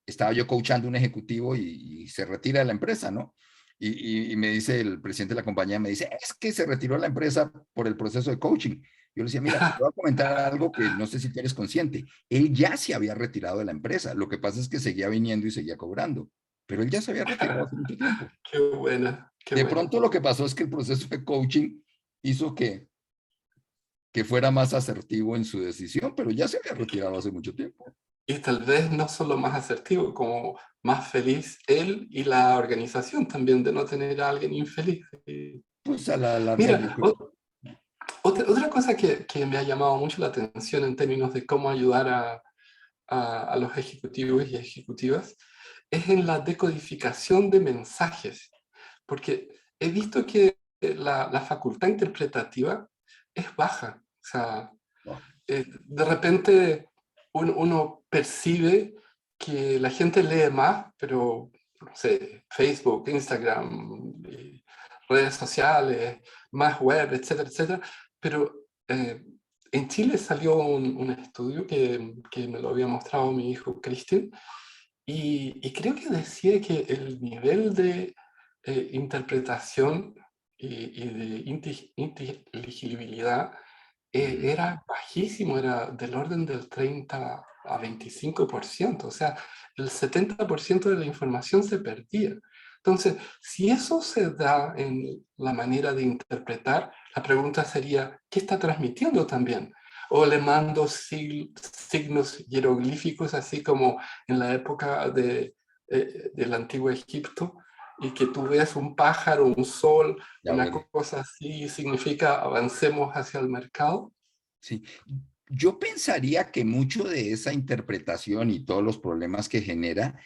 estaba yo coachando a un ejecutivo y se retira de la empresa, ¿no? Y me dice el presidente de la compañía, me dice, es que se retiró de la empresa por el proceso de coaching. Yo le decía, mira, te voy a comentar algo que no sé si tú eres consciente. Él ya se había retirado de la empresa. Lo que pasa es que seguía viniendo y seguía cobrando. Pero él ya se había retirado hace mucho tiempo. Qué buena, qué De buena. pronto lo que pasó es que el proceso de coaching hizo que fuera más asertivo en su decisión, pero ya se había retirado hace mucho tiempo. Y tal vez no solo más asertivo, como más feliz él y la organización también de no tener a alguien infeliz. Pues a la larga yo Mira, creo. otra cosa que me ha llamado mucho la atención en términos de cómo ayudar a los ejecutivos y ejecutivas es en la decodificación de mensajes, porque he visto que la facultad interpretativa es baja. O sea, No, de repente uno percibe que la gente lee más, pero, no sé, Facebook, Instagram, redes sociales, más web, etcétera, etcétera. Pero en Chile salió un estudio que me lo había mostrado mi hijo Cristian, y creo que decía que el nivel de interpretación y de inteligibilidad era bajísimo, era del orden del 30 a 25%, o sea, el 70% de la información se perdía. Entonces, si eso se da en la manera de interpretar, la pregunta sería, ¿qué está transmitiendo también? O le mando signos jeroglíficos, así como en la época del antiguo Egipto, y que tú ves un pájaro, un sol, ya una veré. cosa así, significa avancemos hacia el mercado. Sí. Yo pensaría que mucho de esa interpretación y todos los problemas que genera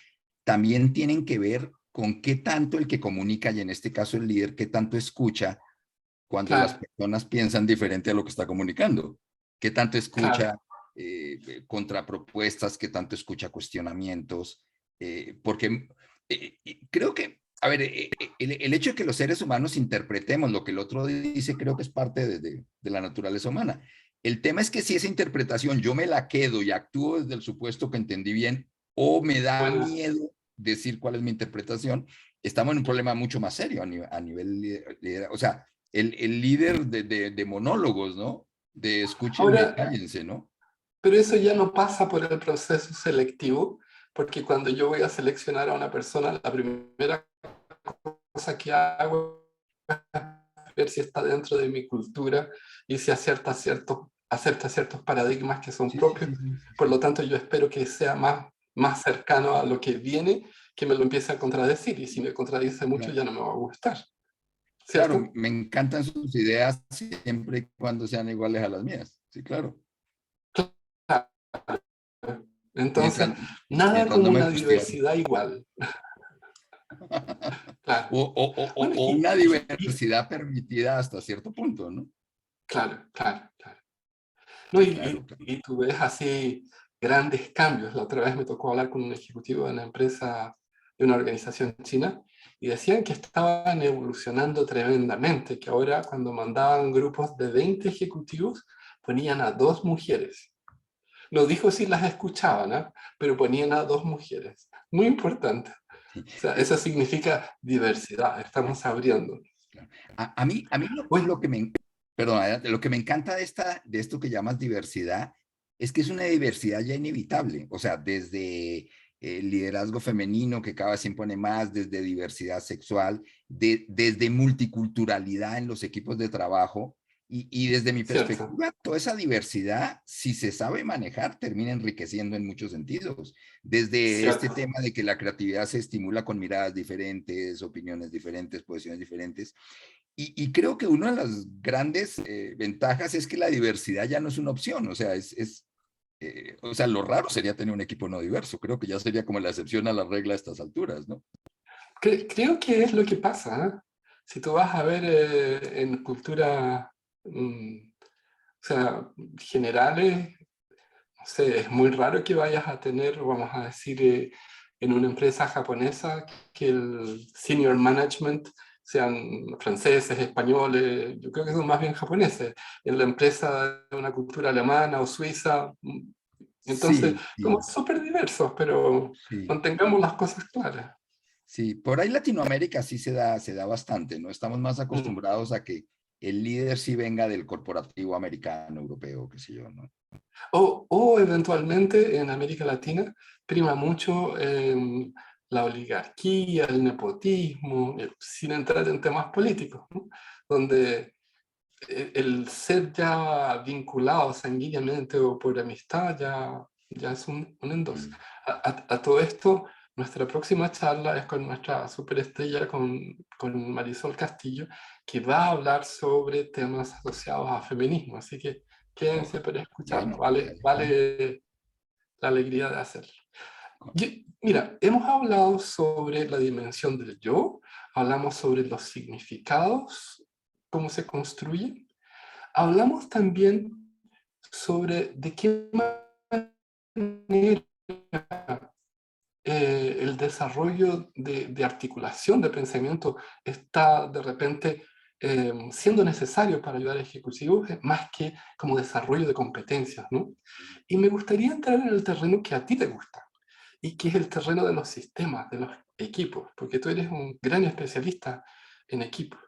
también tienen que ver con qué tanto el que comunica, y en este caso el líder, qué tanto escucha cuando las Claro, personas piensan diferente a lo que está comunicando, qué tanto escucha claro, contrapropuestas, qué tanto escucha cuestionamientos, porque creo que, a ver, el hecho de que los seres humanos interpretemos lo que el otro dice, creo que es parte de la naturaleza humana. El tema es que si esa interpretación yo me la quedo y actúo desde el supuesto que entendí bien, o me da bueno, miedo decir cuál es mi interpretación, estamos en un problema mucho más serio a nivel o sea, el líder de monólogos, ¿no? De escúchenme y Ahora, cállense, ¿no? pero eso ya no pasa por el proceso selectivo, porque cuando yo voy a seleccionar a una persona, la primera cosa que hago es ver si está dentro de mi cultura y si acepta ciertos paradigmas que son Sí, sí, propios. sí, sí, sí, Por sí. lo tanto, yo espero que sea más cercano a lo que viene, que me lo empiece a contradecir. Y si me contradice mucho, Claro, ya no me va a gustar. claro, ¿Cierto? me encantan sus ideas siempre y cuando sean iguales a las mías. Sí, claro. Claro. Entonces, Mientras, nada mientras no como me una cuestionen. diversidad igual. Claro. Bueno, O una diversidad permitida hasta cierto punto, ¿no? claro, claro, claro. No, Sí, claro, claro. y tú ves así grandes cambios. La otra vez me tocó hablar con un ejecutivo de una empresa, de una organización china, y decían que estaban evolucionando tremendamente, que ahora cuando mandaban grupos de 20 ejecutivos, ponían a 2 mujeres. No dijo si las escuchaban, ¿ah? Pero ponían a 2 mujeres. Muy importante. Sí. O sea, eso significa diversidad, estamos abriendo. Claro. A mí Bueno, lo que perdón, adelante, lo que me encanta de esto que llamas diversidad es que es una diversidad ya inevitable. O sea, desde el liderazgo femenino que cada vez se impone más, desde diversidad sexual, desde multiculturalidad en los equipos de trabajo. Y desde mi cierto. perspectiva, toda esa diversidad, si se sabe manejar, termina enriqueciendo en muchos sentidos. Desde este Cierto. tema de que la creatividad se estimula con miradas diferentes, opiniones diferentes, posiciones diferentes. Y creo que una de las grandes ventajas es que la diversidad ya no es una opción. O sea, o sea, lo raro sería tener un equipo no diverso. Creo que ya sería como la excepción a la regla a estas alturas, ¿no? Creo que es lo que pasa, ¿eh? Si tú vas a ver en cultura, o sea, generales, no sé, es muy raro que vayas a tener, vamos a decir, en una empresa japonesa, que el senior management sean franceses, españoles, yo creo que son más bien japoneses. En la empresa de una cultura alemana o suiza, entonces, Sí, somos sí, súper diversos, pero sí. mantengamos las cosas claras. Sí, por ahí Latinoamérica sí se da bastante, ¿no? Estamos más Mm. acostumbrados a que el líder sí venga del corporativo americano, europeo, qué sé yo, ¿no? O eventualmente en América Latina prima mucho la oligarquía, el nepotismo, sin entrar en temas políticos, ¿no? Donde el ser ya vinculado sanguíneamente o por amistad ya es un endoso. Mm. A todo esto, nuestra próxima charla es con nuestra superestrella, con Marisol Castillo, que va a hablar sobre temas asociados a feminismo. Así que Oh, quédense para escucharlo. bueno, Vale, vale. vale la alegría de hacerlo. Mira, hemos hablado sobre la dimensión del yo, hablamos sobre los significados, cómo se construyen. Hablamos también sobre de qué manera el desarrollo de articulación de pensamiento está de repente siendo necesario para ayudar a ejecutivos, más que como desarrollo de competencias, ¿no? Y me gustaría entrar en el terreno que a ti te gusta, y que es el terreno de los sistemas, de los equipos, porque tú eres un gran especialista en equipos.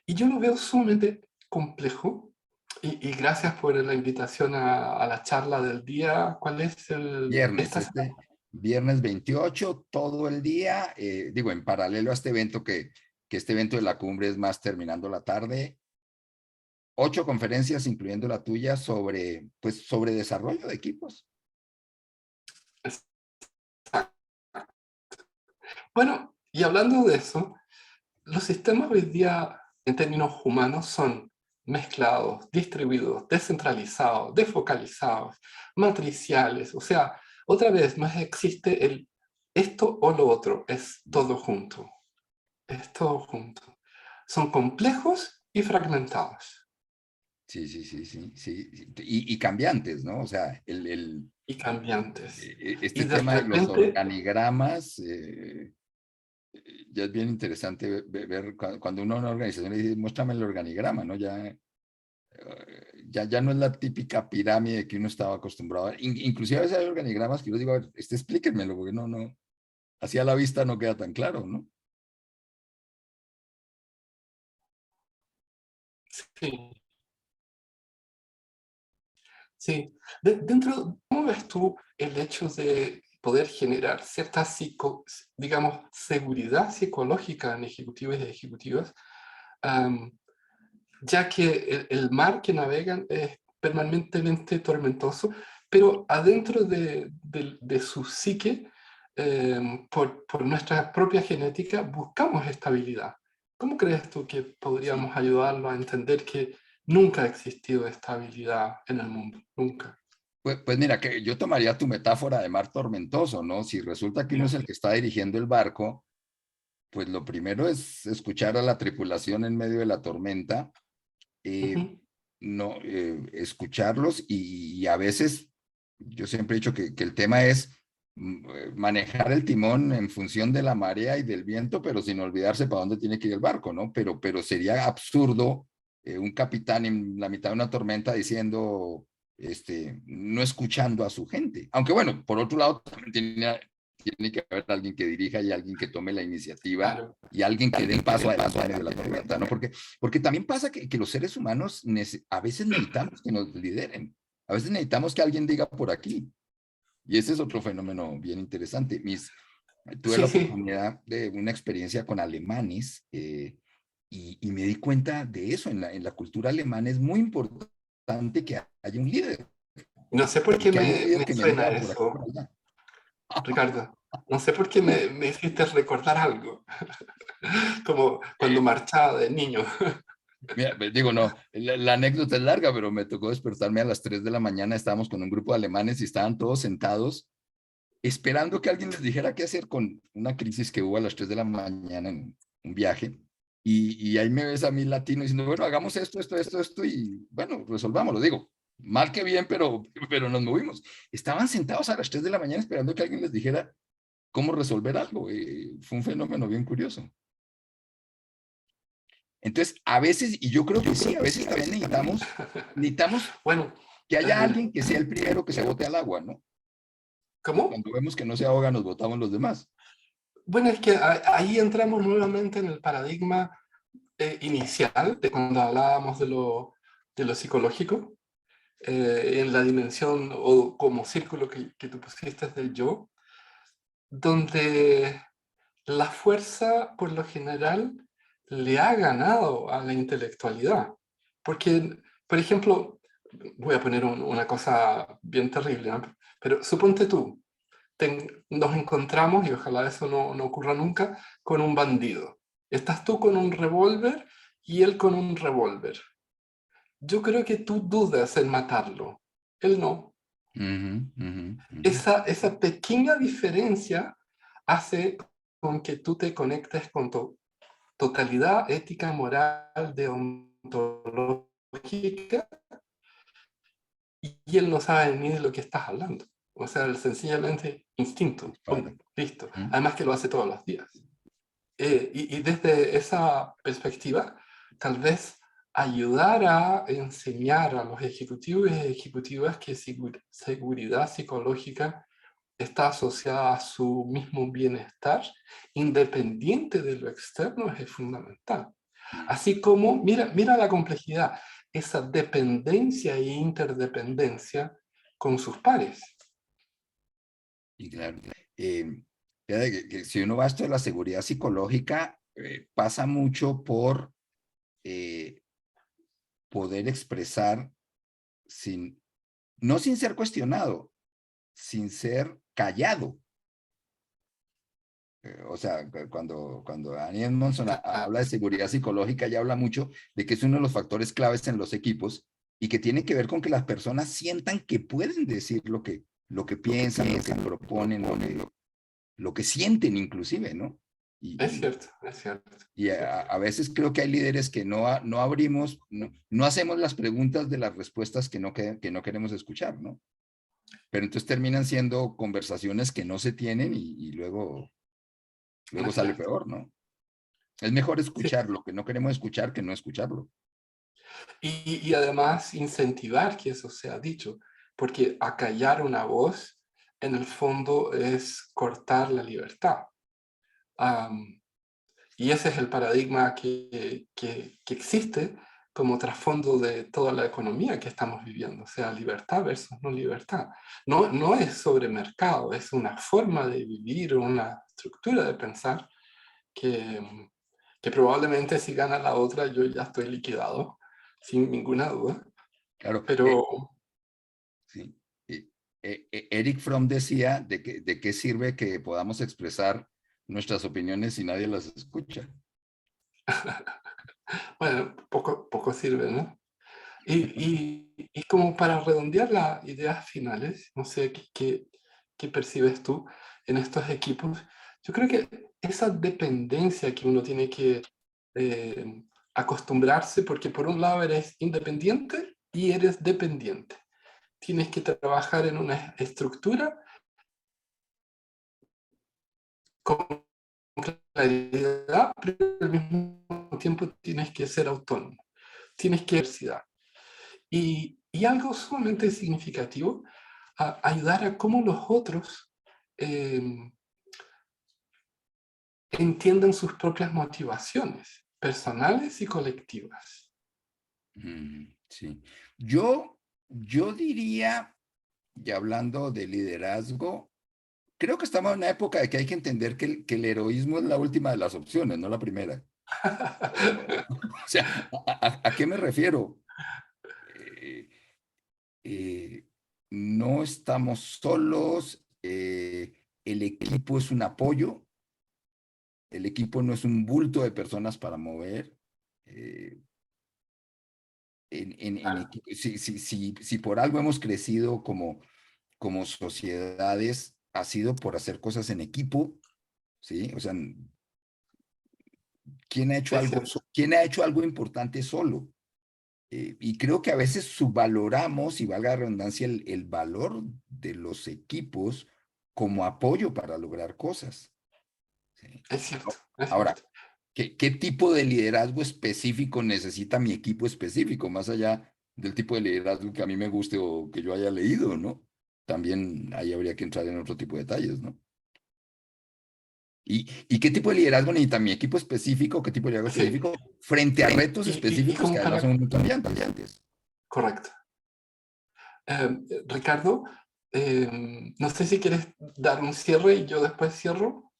Y yo lo veo sumamente complejo, y gracias por la invitación a la charla del día. ¿Cuál es Viernes, esta semana? este viernes 28, todo el día, digo, en paralelo a este evento que este evento de la cumbre es más terminando la tarde, 8 conferencias, incluyendo la tuya, pues, sobre desarrollo de equipos. Bueno, y hablando de eso, los sistemas hoy día, en términos humanos, son mezclados, distribuidos, descentralizados, desfocalizados, matriciales. O sea, otra vez, no existe el esto o lo otro, es todo junto. Es todo junto. Son complejos y fragmentados. Sí, sí, sí, sí, sí. Y cambiantes, ¿no? O sea, Y cambiantes. Y este de tema de los repente, organigramas, ya es bien interesante ver cuando uno en una organización le dice, muéstrame el organigrama, ¿no? Ya no es la típica pirámide que uno estaba acostumbrado a ver. Inclusive a veces hay organigramas que yo digo, a ver, explíquenmelo, porque no. Así a la vista no queda tan claro, ¿no? Sí, sí. ¿Cómo ves tú el hecho de poder generar cierta, digamos, seguridad psicológica en ejecutivos y ejecutivas, am, ya que el mar que navegan es permanentemente tormentoso, pero adentro de su psique, por nuestra propia genética, buscamos estabilidad? ¿Cómo crees tú que Sí. podríamos ayudarlo a entender que nunca ha existido estabilidad en el mundo? Nunca. Pues mira, que yo tomaría tu metáfora de mar tormentoso, ¿no? Si resulta que uno es Ya. el que está dirigiendo el barco, pues lo primero es escuchar a la tripulación en medio de la tormenta, Ujú. no, escucharlos y a veces, yo siempre he dicho que el tema es manejar el timón en función de la marea y del viento, pero sin olvidarse para dónde tiene que ir el barco, ¿no? Pero sería absurdo un capitán en la mitad de una tormenta diciendo, no escuchando a su gente. Aunque bueno, por otro lado, también tiene que haber alguien que dirija y alguien que tome la iniciativa Claro. y alguien que dé el paso adelante en medio de la tormenta, ¿no? Porque también pasa que los seres humanos a veces necesitamos que nos lideren, a veces necesitamos que alguien diga por aquí. Y ese es otro fenómeno bien interesante. Tuve Sí, la sí. oportunidad de una experiencia con alemanes y me di cuenta de eso. En la cultura alemana es muy importante que haya un líder No sé por y qué que haya un me líder que me suena diga por aquí, por eso, allá. Ricardo. No sé por qué me hiciste recordar algo, como cuando marchaba de niño. Mira, digo, no, la anécdota es larga, pero me tocó despertarme a las 3 de la mañana. Estábamos con un grupo de alemanes y estaban todos sentados esperando que alguien les dijera qué hacer con una crisis que hubo a las 3 de la mañana en un viaje. Y ahí me ves a mí latino diciendo, bueno, hagamos esto, y bueno, resolvámoslo. Digo, mal que bien, pero nos movimos. Estaban sentados a las 3 de la mañana esperando que alguien les dijera cómo resolver algo. Fue un fenómeno bien curioso. Entonces, a veces, y yo creo que sí, a veces también necesitamos Bueno, que haya eh, alguien que sea el primero que se bote al agua, ¿no? ¿cómo? Cuando vemos que no se ahoga, nos botamos los demás. Bueno, es que ahí entramos nuevamente en el paradigma inicial de cuando hablábamos de lo psicológico, en la dimensión o como círculo que tú pusiste del yo, donde la fuerza, por lo general, le ha ganado a la intelectualidad. Porque, por ejemplo, voy a poner una cosa bien terrible, ¿no? Pero suponte tú, nos encontramos, y ojalá eso no ocurra nunca, con un bandido. Estás tú con un revólver y él con un revólver. Yo creo que tú dudas en matarlo. Él no. Ujú, ujú, ujú. Esa pequeña diferencia hace con que tú te conectes con tu totalidad ética, moral, deontológica, y él no sabe ni de lo que estás hablando. O sea, sencillamente instinto, Claro. pum, listo. Ujú. Además que lo hace todos los días. Y desde esa perspectiva, tal vez ayudar a enseñar a los ejecutivos y ejecutivas que seguridad psicológica está asociada a su mismo bienestar, independiente de lo externo, es fundamental. Así como, mira la complejidad, esa dependencia e interdependencia con sus pares. Y claro, fíjate que si uno va a esto de la seguridad psicológica, pasa mucho por eh, poder expresar sin, no sin ser cuestionado, sin ser callado. O sea, cuando Annie Edmondson habla de seguridad psicológica, ella habla mucho de que es uno de los factores claves en los equipos y que tiene que ver con que las personas sientan que pueden decir lo que piensan, lo que proponen, lo que sienten inclusive, ¿no? Y, Es y, cierto, es cierto. y a veces creo que hay líderes que no abrimos, no hacemos las preguntas de las respuestas que no queremos escuchar, ¿no? Pero entonces terminan siendo conversaciones que no se tienen y luego Es sale cierto. peor, ¿no? Es mejor Sí. escuchar lo que no queremos escuchar que no escucharlo. Y además incentivar que eso sea dicho, porque acallar una voz en el fondo es cortar la libertad. Y ese es el paradigma que existe como trasfondo de toda la economía que estamos viviendo, o sea, libertad versus no libertad. No es sobre mercado, es una forma de vivir, una estructura de pensar que probablemente si gana la otra yo ya estoy liquidado, sin ninguna duda. Claro. Pero... Sí. Eric Fromm decía de qué sirve que podamos expresar nuestras opiniones si nadie las escucha. Bueno, poco sirve, ¿no? Y como para redondear las ideas finales, no sé qué percibes tú en estos equipos, yo creo que esa dependencia que uno tiene que acostumbrarse, porque por un lado eres independiente y eres dependiente. Tienes que trabajar en una estructura con claridad, pero al mismo tiempo tienes que ser autónomo. Tienes que diversidad. Y algo sumamente significativo, ayudar a cómo los otros entiendan sus propias motivaciones, personales y colectivas. Sí. Yo diría, y hablando de liderazgo, creo que estamos en una época de que hay que entender que el heroísmo es la última de las opciones, no la primera. O sea, ¿a qué me refiero? Eh, eh, no estamos solos, el equipo es un apoyo, el equipo no es un bulto de personas para mover. eh, si por algo hemos crecido como sociedades, ha sido por hacer cosas en equipo, ¿sí? O sea, Es cierto. ¿quién ha hecho algo importante solo? Y creo que a veces subvaloramos, y valga la redundancia, el valor de los equipos como apoyo para lograr cosas. ¿Sí? Es cierto, es Ahora, cierto. ¿qué tipo de liderazgo específico necesita mi equipo específico, más allá del tipo de liderazgo que a mí me guste o que yo haya leído, ¿no? También ahí habría que entrar en otro tipo de detalles, ¿no? ¿Y qué tipo de liderazgo necesita mi equipo específico, qué tipo de liderazgo Sí. específico frente a retos Y específicos que como además para... son muy cambiantes? Correcto. Ricardo, no sé si quieres dar un cierre y yo después cierro.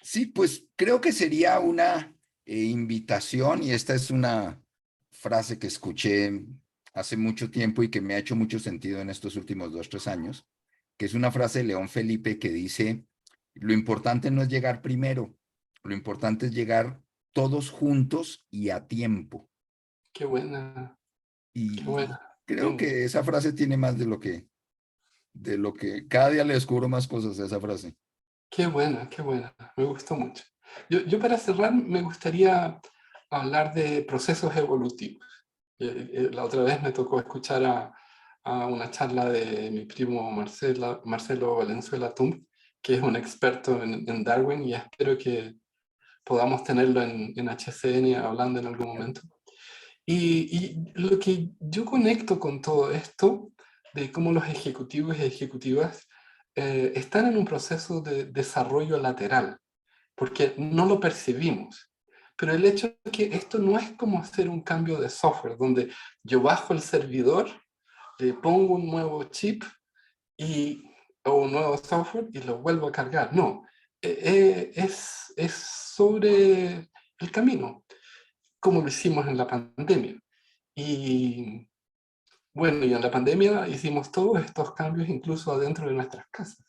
Sí, pues creo que sería una invitación, y esta es una frase que escuché hace mucho tiempo y que me ha hecho mucho sentido en estos últimos 2, 3 años, que es una frase de León Felipe que dice, lo importante no es llegar primero, lo importante es llegar todos juntos y a tiempo. Qué buena, qué Y buena. creo Bingo. que esa frase tiene más de lo que cada día le descubro más cosas a esa frase. Qué buena, qué buena. Me gustó mucho. Yo para cerrar me gustaría hablar de procesos evolutivos. La otra vez me tocó escuchar a una charla de mi primo Marcelo Valenzuela Tum, que es un experto en Darwin, y espero que podamos tenerlo en HCN hablando en algún momento. Y lo que yo conecto con todo esto, de cómo los ejecutivos y ejecutivas están en un proceso de desarrollo lateral, porque no lo percibimos. Pero el hecho de que esto no es como hacer un cambio de software, donde yo bajo el servidor, le pongo un nuevo chip o un nuevo software y lo vuelvo a cargar. No, es sobre el camino, como lo hicimos en la pandemia. Y bueno, y en la pandemia hicimos todos estos cambios incluso adentro de nuestras casas.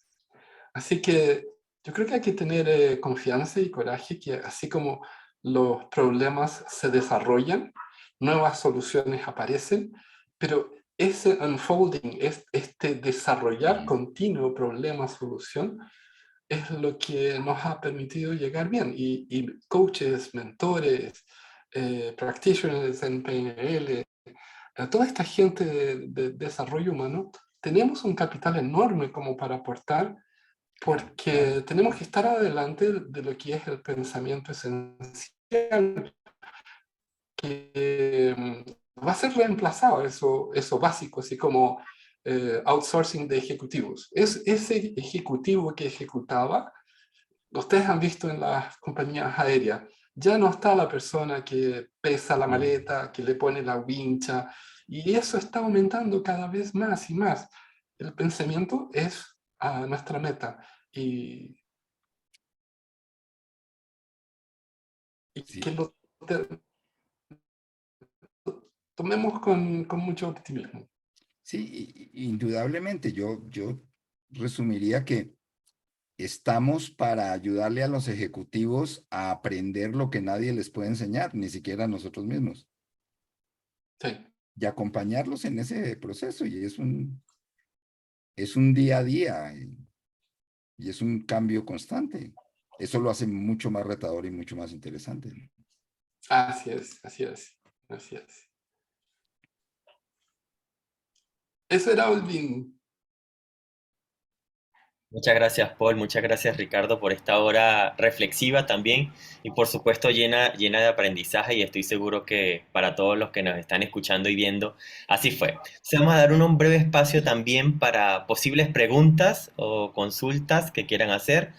Así que yo creo que hay que tener confianza y coraje que así como los problemas se desarrollan, nuevas soluciones aparecen, pero ese unfolding, este desarrollar continuo problema-solución, es lo que nos ha permitido llegar bien. Y coaches, mentores, practitioners en PNL, a toda esta gente de desarrollo humano, tenemos un capital enorme como para aportar, porque tenemos que estar adelante de lo que es el pensamiento esencial, que va a ser reemplazado, eso básico, así como outsourcing de ejecutivos. Es ese ejecutivo que ejecutaba, ustedes han visto en las compañías aéreas, ya no está la persona que pesa la maleta, que le pone la wincha, y eso está aumentando cada vez más y más. El pensamiento es a nuestra meta, y Sí, que lo tomemos con mucho optimismo. sí, indudablemente. Yo resumiría que estamos para ayudarle a los ejecutivos a aprender lo que nadie les puede enseñar, ni siquiera nosotros mismos, Sí. y acompañarlos en ese proceso. Y es un día a día y es un cambio constante. Eso lo hace mucho más retador y mucho más interesante, ¿no? Así es, así es, así es. Eso era Olvin. Muchas gracias, Paul. Muchas gracias, Ricardo, por esta hora reflexiva también y por supuesto llena de aprendizaje y estoy seguro que para todos los que nos están escuchando y viendo, así fue. Entonces, vamos a dar un breve espacio también para posibles preguntas o consultas que quieran hacer.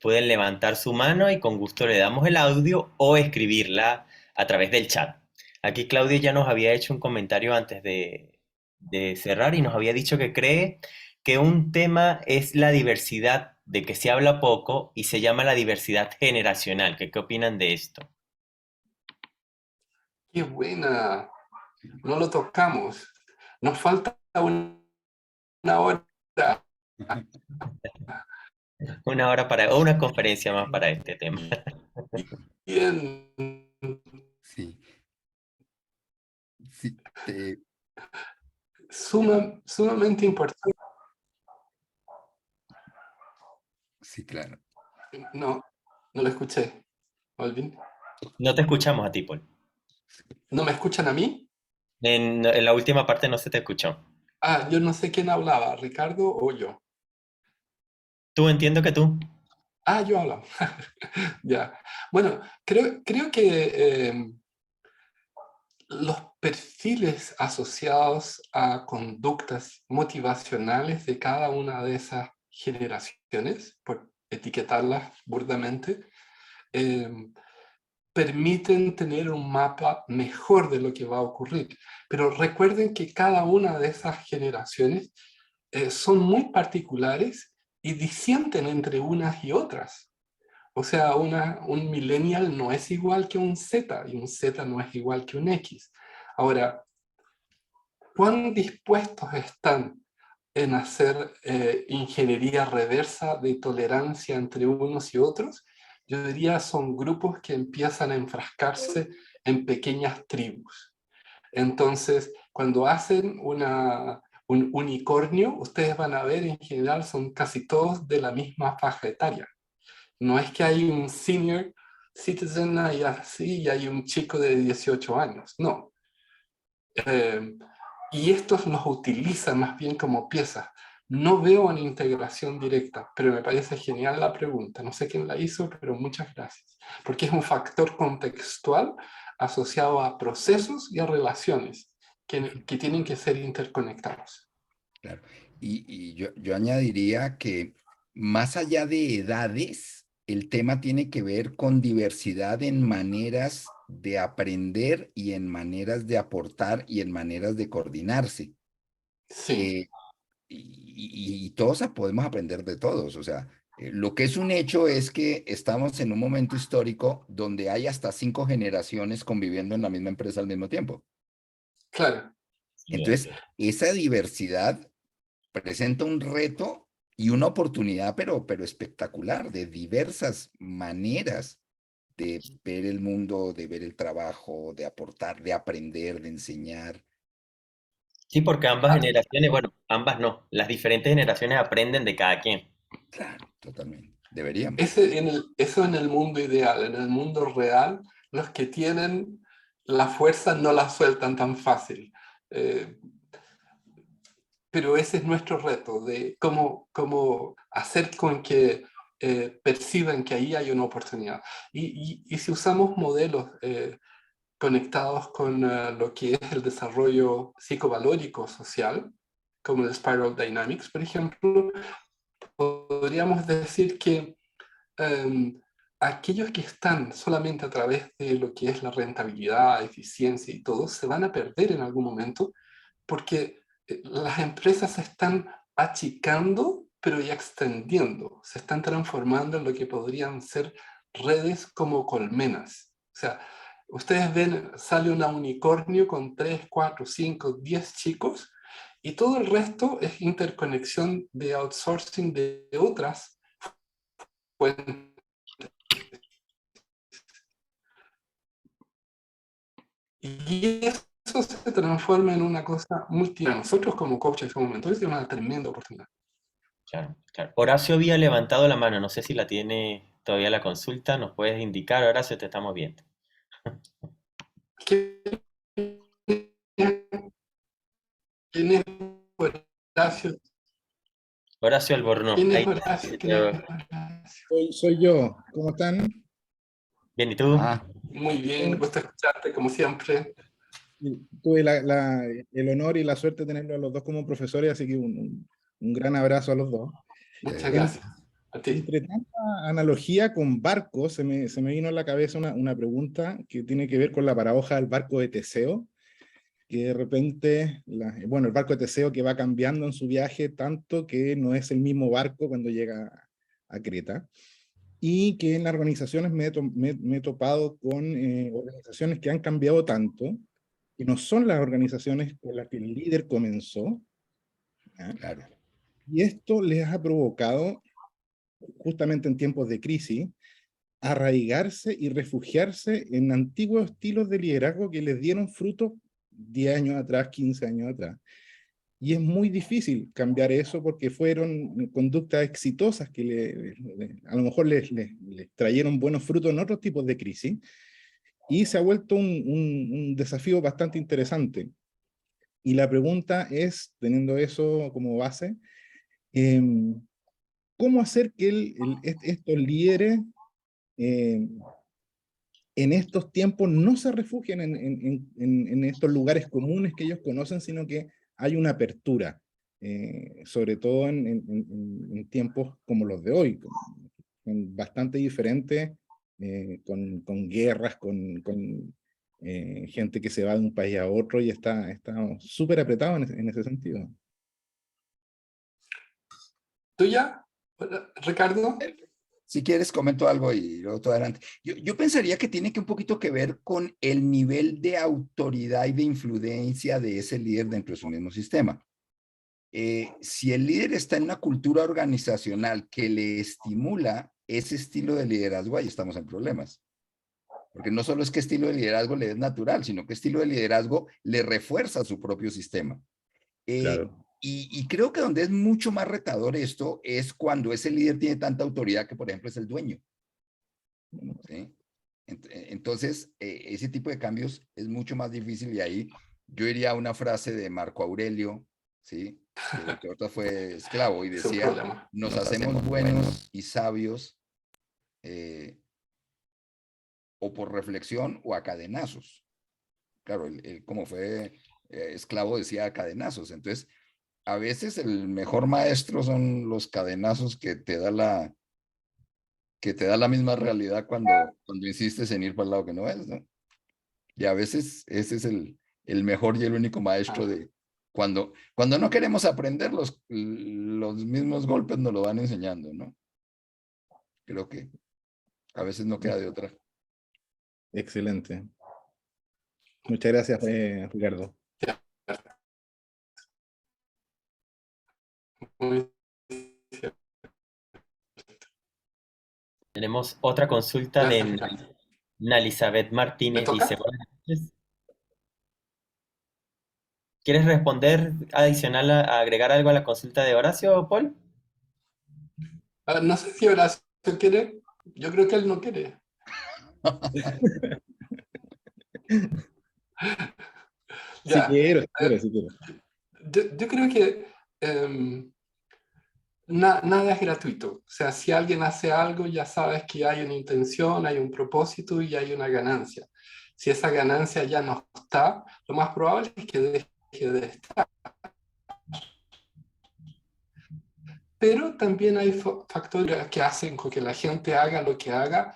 Pueden levantar su mano y con gusto le damos el audio o escribirla a través del chat. Aquí Claudia ya nos había hecho un comentario antes de cerrar y nos había dicho que cree que un tema es la diversidad de que se habla poco y se llama la diversidad generacional. ¿Qué opinan de esto? Qué buena. No lo tocamos. Nos falta una hora. Una hora o una conferencia más para este tema. Bien. Sí, sí, Sumamente importante. sí, claro. No, no lo escuché, Olvin. No te escuchamos a ti, Paul. ¿No me escuchan a mí? En la última parte no se te escuchó. Ah, yo no sé quién hablaba, Ricardo o yo. Tú entiendo que tú. Ah, yo hablaba. Ya. Bueno, creo que los perfiles asociados a conductas motivacionales de cada una de esas generaciones, por etiquetarlas burdamente, eh, permiten tener un mapa mejor de lo que va a ocurrir. Pero recuerden que cada una de esas generaciones son muy particulares y disienten entre unas y otras. O sea, un millennial no es igual que un Z y un Z no es igual que un X. Ahora, ¿cuán dispuestos están en hacer ingeniería reversa de tolerancia entre unos y otros? Yo diría son grupos que empiezan a enfrascarse en pequeñas tribus. Entonces, cuando hacen un unicornio, ustedes van a ver en general son casi todos de la misma faja etaria. No es que hay un senior citizen y así y hay un chico de 18 años, no. Y estos los utilizan más bien como piezas. No veo una integración directa, pero me parece genial la pregunta. No sé quién la hizo, pero muchas gracias. Porque es un factor contextual asociado a procesos y a relaciones que tienen que ser interconectados. Claro. Y yo añadiría que más allá de edades, el tema tiene que ver con diversidad en maneras de aprender y en maneras de aportar y en maneras de coordinarse. Sí, Eh, y todos podemos aprender de todos. O sea, lo que es un hecho es que estamos en un momento histórico donde hay hasta 5 generaciones conviviendo en la misma empresa al mismo tiempo. claro. Entonces, esa diversidad presenta un reto y una oportunidad, pero espectacular, de diversas maneras de ver el mundo, de ver el trabajo, de aportar, de aprender, de enseñar. Sí, porque ambas generaciones, bueno, ambas no, las diferentes generaciones aprenden de cada quien. Claro, totalmente. Deberíamos. Eso en el mundo ideal. En el mundo real, los que tienen la fuerza no la sueltan tan fácil. Eh, pero ese es nuestro reto, de cómo hacer con que perciban que ahí hay una oportunidad. Y si usamos modelos conectados con lo que es el desarrollo psicovalórico social, como el Spiral Dynamics, por ejemplo, podríamos decir que aquellos que están solamente a través de lo que es la rentabilidad, eficiencia y todo, se van a perder en algún momento porque las empresas se están achicando, pero ya extendiendo, se están transformando en lo que podrían ser redes como colmenas. O sea, ustedes ven, sale una unicornio con 3, 4, 5, 10 chicos y todo el resto es interconexión de outsourcing de otras fuentes. Y eso se transforma en una cosa multi. Nosotros como coaches en ese momento es una tremenda oportunidad. Claro, claro. Horacio había levantado la mano, no sé si la tiene todavía la consulta, nos puedes indicar, Horacio, te estamos viendo. ¿Quién es Horacio? Horacio Albornoz. ¿Quién es Ahí Horacio? ¿Quién está. es Horacio? Soy yo. ¿Cómo están? Bien, ¿y tú? Muy bien, gusto escucharte como siempre. Tuve el honor y la suerte de tenerlos a los dos como profesores, así que un gran abrazo a los dos. Muchas gracias. A ti. Entre tanta analogía con barcos, se me vino a la cabeza una pregunta que tiene que ver con la paradoja del barco de Teseo, que de repente, el barco de Teseo que va cambiando en su viaje tanto que no es el mismo barco cuando llega a Creta, y que en las organizaciones me he topado con organizaciones que han cambiado tanto, que no son las organizaciones con las que el líder comenzó, ¿ya? Claro. Y esto les ha provocado, justamente en tiempos de crisis, arraigarse y refugiarse en antiguos estilos de liderazgo que les dieron fruto 10 años atrás, 15 años atrás. Y es muy difícil cambiar eso porque fueron conductas exitosas que a lo mejor les trajeron buenos frutos en otros tipos de crisis, y se ha vuelto un desafío bastante interesante. Y la pregunta es, teniendo eso como base, ¿cómo hacer que estos líderes en estos tiempos no se refugien en estos lugares comunes que ellos conocen, sino que hay una apertura, sobre todo en tiempos como los de hoy, bastante diferentes, con guerras, con gente que se va de un país a otro y está súper apretado en ese sentido. ¿Tú ya, Ricardo? Si quieres, comento algo y luego todo adelante. Yo pensaría que tiene que un poquito que ver con el nivel de autoridad y de influencia de ese líder dentro de su mismo sistema. Si el líder está en una cultura organizacional que le estimula ese estilo de liderazgo, ahí estamos en problemas. Porque no solo es que estilo de liderazgo le es natural, sino que estilo de liderazgo le refuerza su propio sistema. Claro. Y creo que donde es mucho más retador esto es cuando ese líder tiene tanta autoridad que, por ejemplo, es el dueño. ¿Sí? Entonces, ese tipo de cambios es mucho más difícil, y ahí yo iría a una frase de Marco Aurelio, ¿sí? Que ahorita fue esclavo y decía, nos hacemos buenos y sabios o por reflexión o a cadenazos. Claro, él como fue esclavo decía a cadenazos. Entonces, a veces el mejor maestro son los cadenazos que te da la misma realidad cuando insistes en ir para el lado que no es, ¿no? Y a veces ese es el mejor y el único maestro de cuando no queremos aprender, los mismos golpes nos lo van enseñando, ¿no? Creo que a veces no queda de otra. Excelente. Muchas gracias, Ricardo. Tenemos otra consulta de Nalizabeth Martínez. Dice, ¿quieres responder adicional a agregar algo a la consulta de Horacio, Paul? No sé si Horacio quiere. Yo creo que él no quiere. Si quiero. Yo creo que nada es gratuito. O sea, si alguien hace algo, ya sabes que hay una intención, hay un propósito y hay una ganancia. Si esa ganancia ya no está, lo más probable es que deje de estar. pero también hay factores que hacen con que la gente haga lo que haga,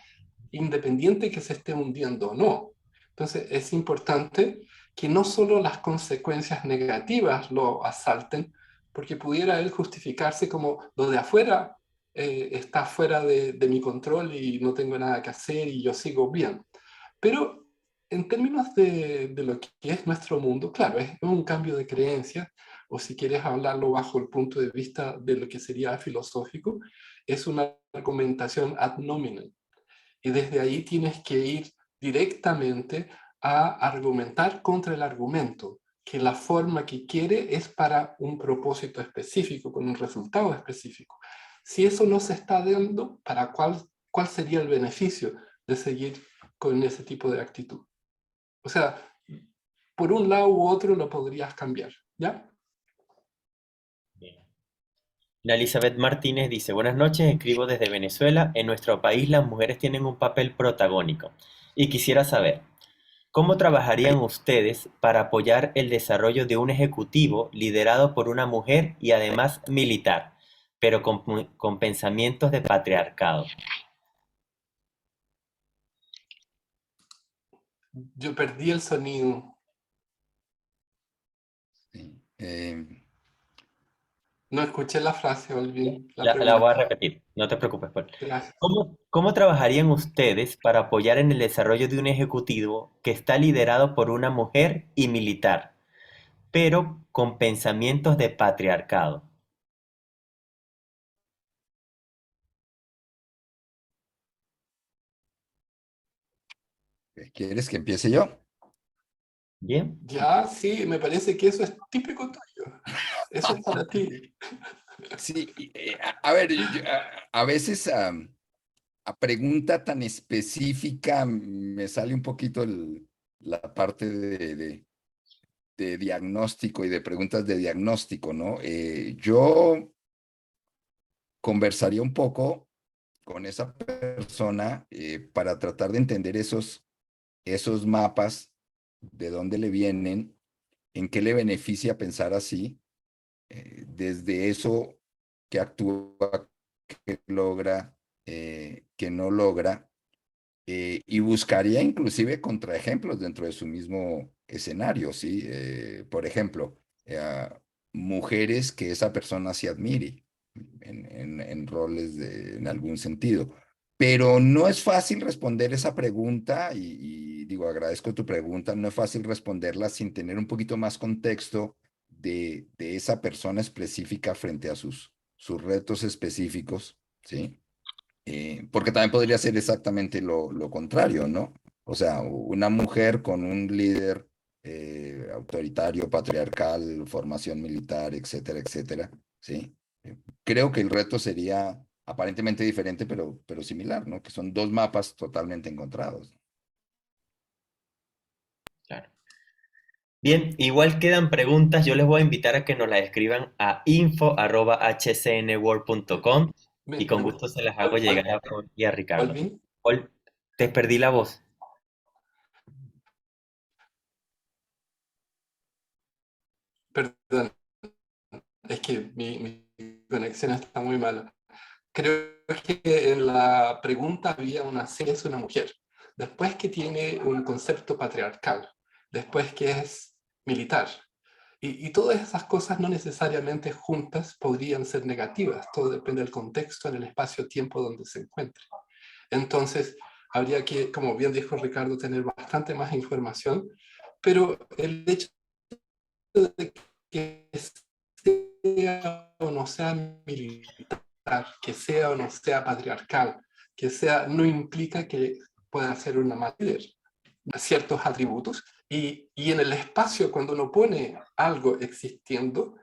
independiente que se esté hundiendo o no. Entonces es importante que no solo las consecuencias negativas lo asalten, porque pudiera él justificarse como lo de afuera está fuera de mi control y no tengo nada que hacer y yo sigo bien. Pero en términos de lo que es nuestro mundo, claro, es un cambio de creencias, o si quieres hablarlo bajo el punto de vista de lo que sería filosófico, es una argumentación ad nominem. Y desde ahí tienes que ir directamente a argumentar contra el argumento, que la forma que quiere es para un propósito específico, con un resultado específico. Si eso no se está dando, ¿para cuál sería el beneficio de seguir con ese tipo de actitud? O sea, por un lado u otro lo podrías cambiar, ¿ya? La Elizabeth Martínez dice, buenas noches, escribo desde Venezuela. En nuestro país las mujeres tienen un papel protagónico. Y quisiera saber, ¿cómo trabajarían ustedes para apoyar el desarrollo de un ejecutivo liderado por una mujer y además militar, pero con pensamientos de patriarcado? Yo perdí el sonido. Sí. No escuché la frase, Olvin, la La voy a pregunta. repetir, no te preocupes, Paul. Gracias. ¿Cómo trabajarían ustedes para apoyar en el desarrollo de un ejecutivo que está liderado por una mujer y militar, pero con pensamientos de patriarcado? ¿Quieres que empiece yo? Bien, Ya, sí, me parece que eso es típico tuyo. Eso es para ti. Sí, a ver, a veces a pregunta tan específica me sale un poquito la parte de diagnóstico y de preguntas de diagnóstico, ¿no? Yo conversaría un poco con esa persona para tratar de entender esos mapas, de dónde le vienen, en qué le beneficia pensar así, desde eso que actúa, que logra, que no logra, y buscaría inclusive contraejemplos dentro de su mismo escenario, ¿sí? Por ejemplo, mujeres que esa persona se admire en roles en algún sentido. Pero no es fácil responder esa pregunta y digo, agradezco tu pregunta, no es fácil responderla sin tener un poquito más contexto de esa persona específica frente a sus retos específicos, ¿sí? Porque también podría ser exactamente lo contrario, ¿no? O sea, una mujer con un líder autoritario, patriarcal, formación militar, etcétera, etcétera, ¿sí? Creo que el reto sería aparentemente diferente, pero similar, ¿no? Que son dos mapas totalmente encontrados. claro. Bien, igual quedan preguntas, yo les voy a invitar a que nos las escriban a info@hcnworld.com y con gusto se las hago llegar a Paul y a Ricardo. Olvin, Paul, te perdí la voz. perdón, es que mi conexión está muy mala. Creo que en la pregunta había una C, es una mujer. Después que tiene un concepto patriarcal. Después que es militar. Y todas esas cosas no necesariamente juntas podrían ser negativas. Todo depende del contexto en el espacio-tiempo donde se encuentre. Entonces, habría que, como bien dijo Ricardo, tener bastante más información. Pero el hecho de que sea o no sea militar, que sea o no sea patriarcal, que sea, no implica que pueda ser una mala líder. Ciertos atributos y en el espacio cuando uno pone algo existiendo,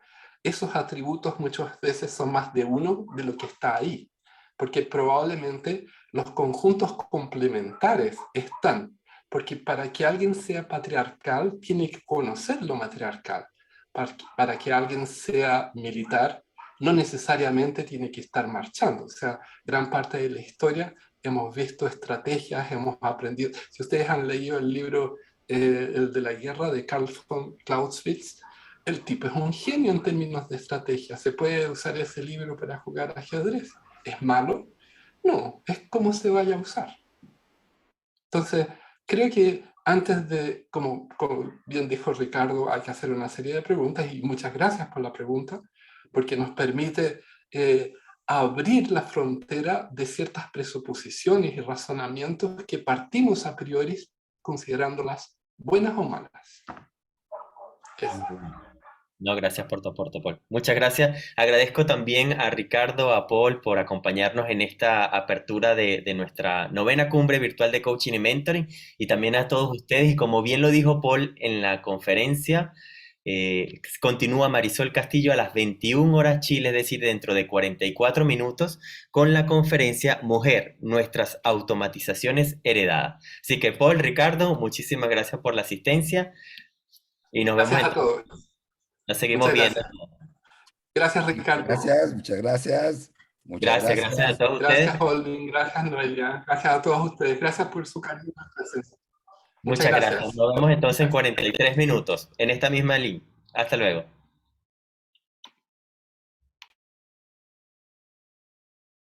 esos atributos muchas veces son más de uno de lo que está ahí, porque probablemente los conjuntos complementares están, porque para que alguien sea patriarcal tiene que conocer lo matriarcal, para que alguien sea militar no necesariamente tiene que estar marchando, o sea, gran parte de la historia hemos visto estrategias, hemos aprendido. Si ustedes han leído el libro El de la guerra de Karl von Clausewitz, el tipo es un genio en términos de estrategia. ¿Se puede usar ese libro para jugar ajedrez? ¿Es malo? No, es cómo se vaya a usar. Entonces, creo que antes de, como bien dijo Ricardo, hay que hacer una serie de preguntas, y muchas gracias por la pregunta, porque nos permite abrir la frontera de ciertas presuposiciones y razonamientos que partimos a priori considerándolas buenas o malas. Eso. No, gracias por tu aporte, Paul. Muchas gracias. Agradezco también a Ricardo, a Paul, por acompañarnos en esta apertura de nuestra novena cumbre virtual de coaching y mentoring, y también a todos ustedes. Y como bien lo dijo Paul en la conferencia, continúa Marisol Castillo a las 21 horas Chile, es decir, dentro de 44 minutos, con la conferencia Mujer, nuestras automatizaciones heredadas. Así que Paul, Ricardo, muchísimas gracias por la asistencia y nos vemos Gracias a entonces. todos. Nos seguimos Muchas viendo. gracias. Gracias, Ricardo. Gracias, muchas gracias. Muchas Gracias, gracias a todos ustedes. Gracias, Holding. Gracias, Noelia. Gracias a todos ustedes. Gracias por su cariño y presencia. Muchas gracias. Nos vemos entonces en 43 minutos, en esta misma línea. Hasta luego.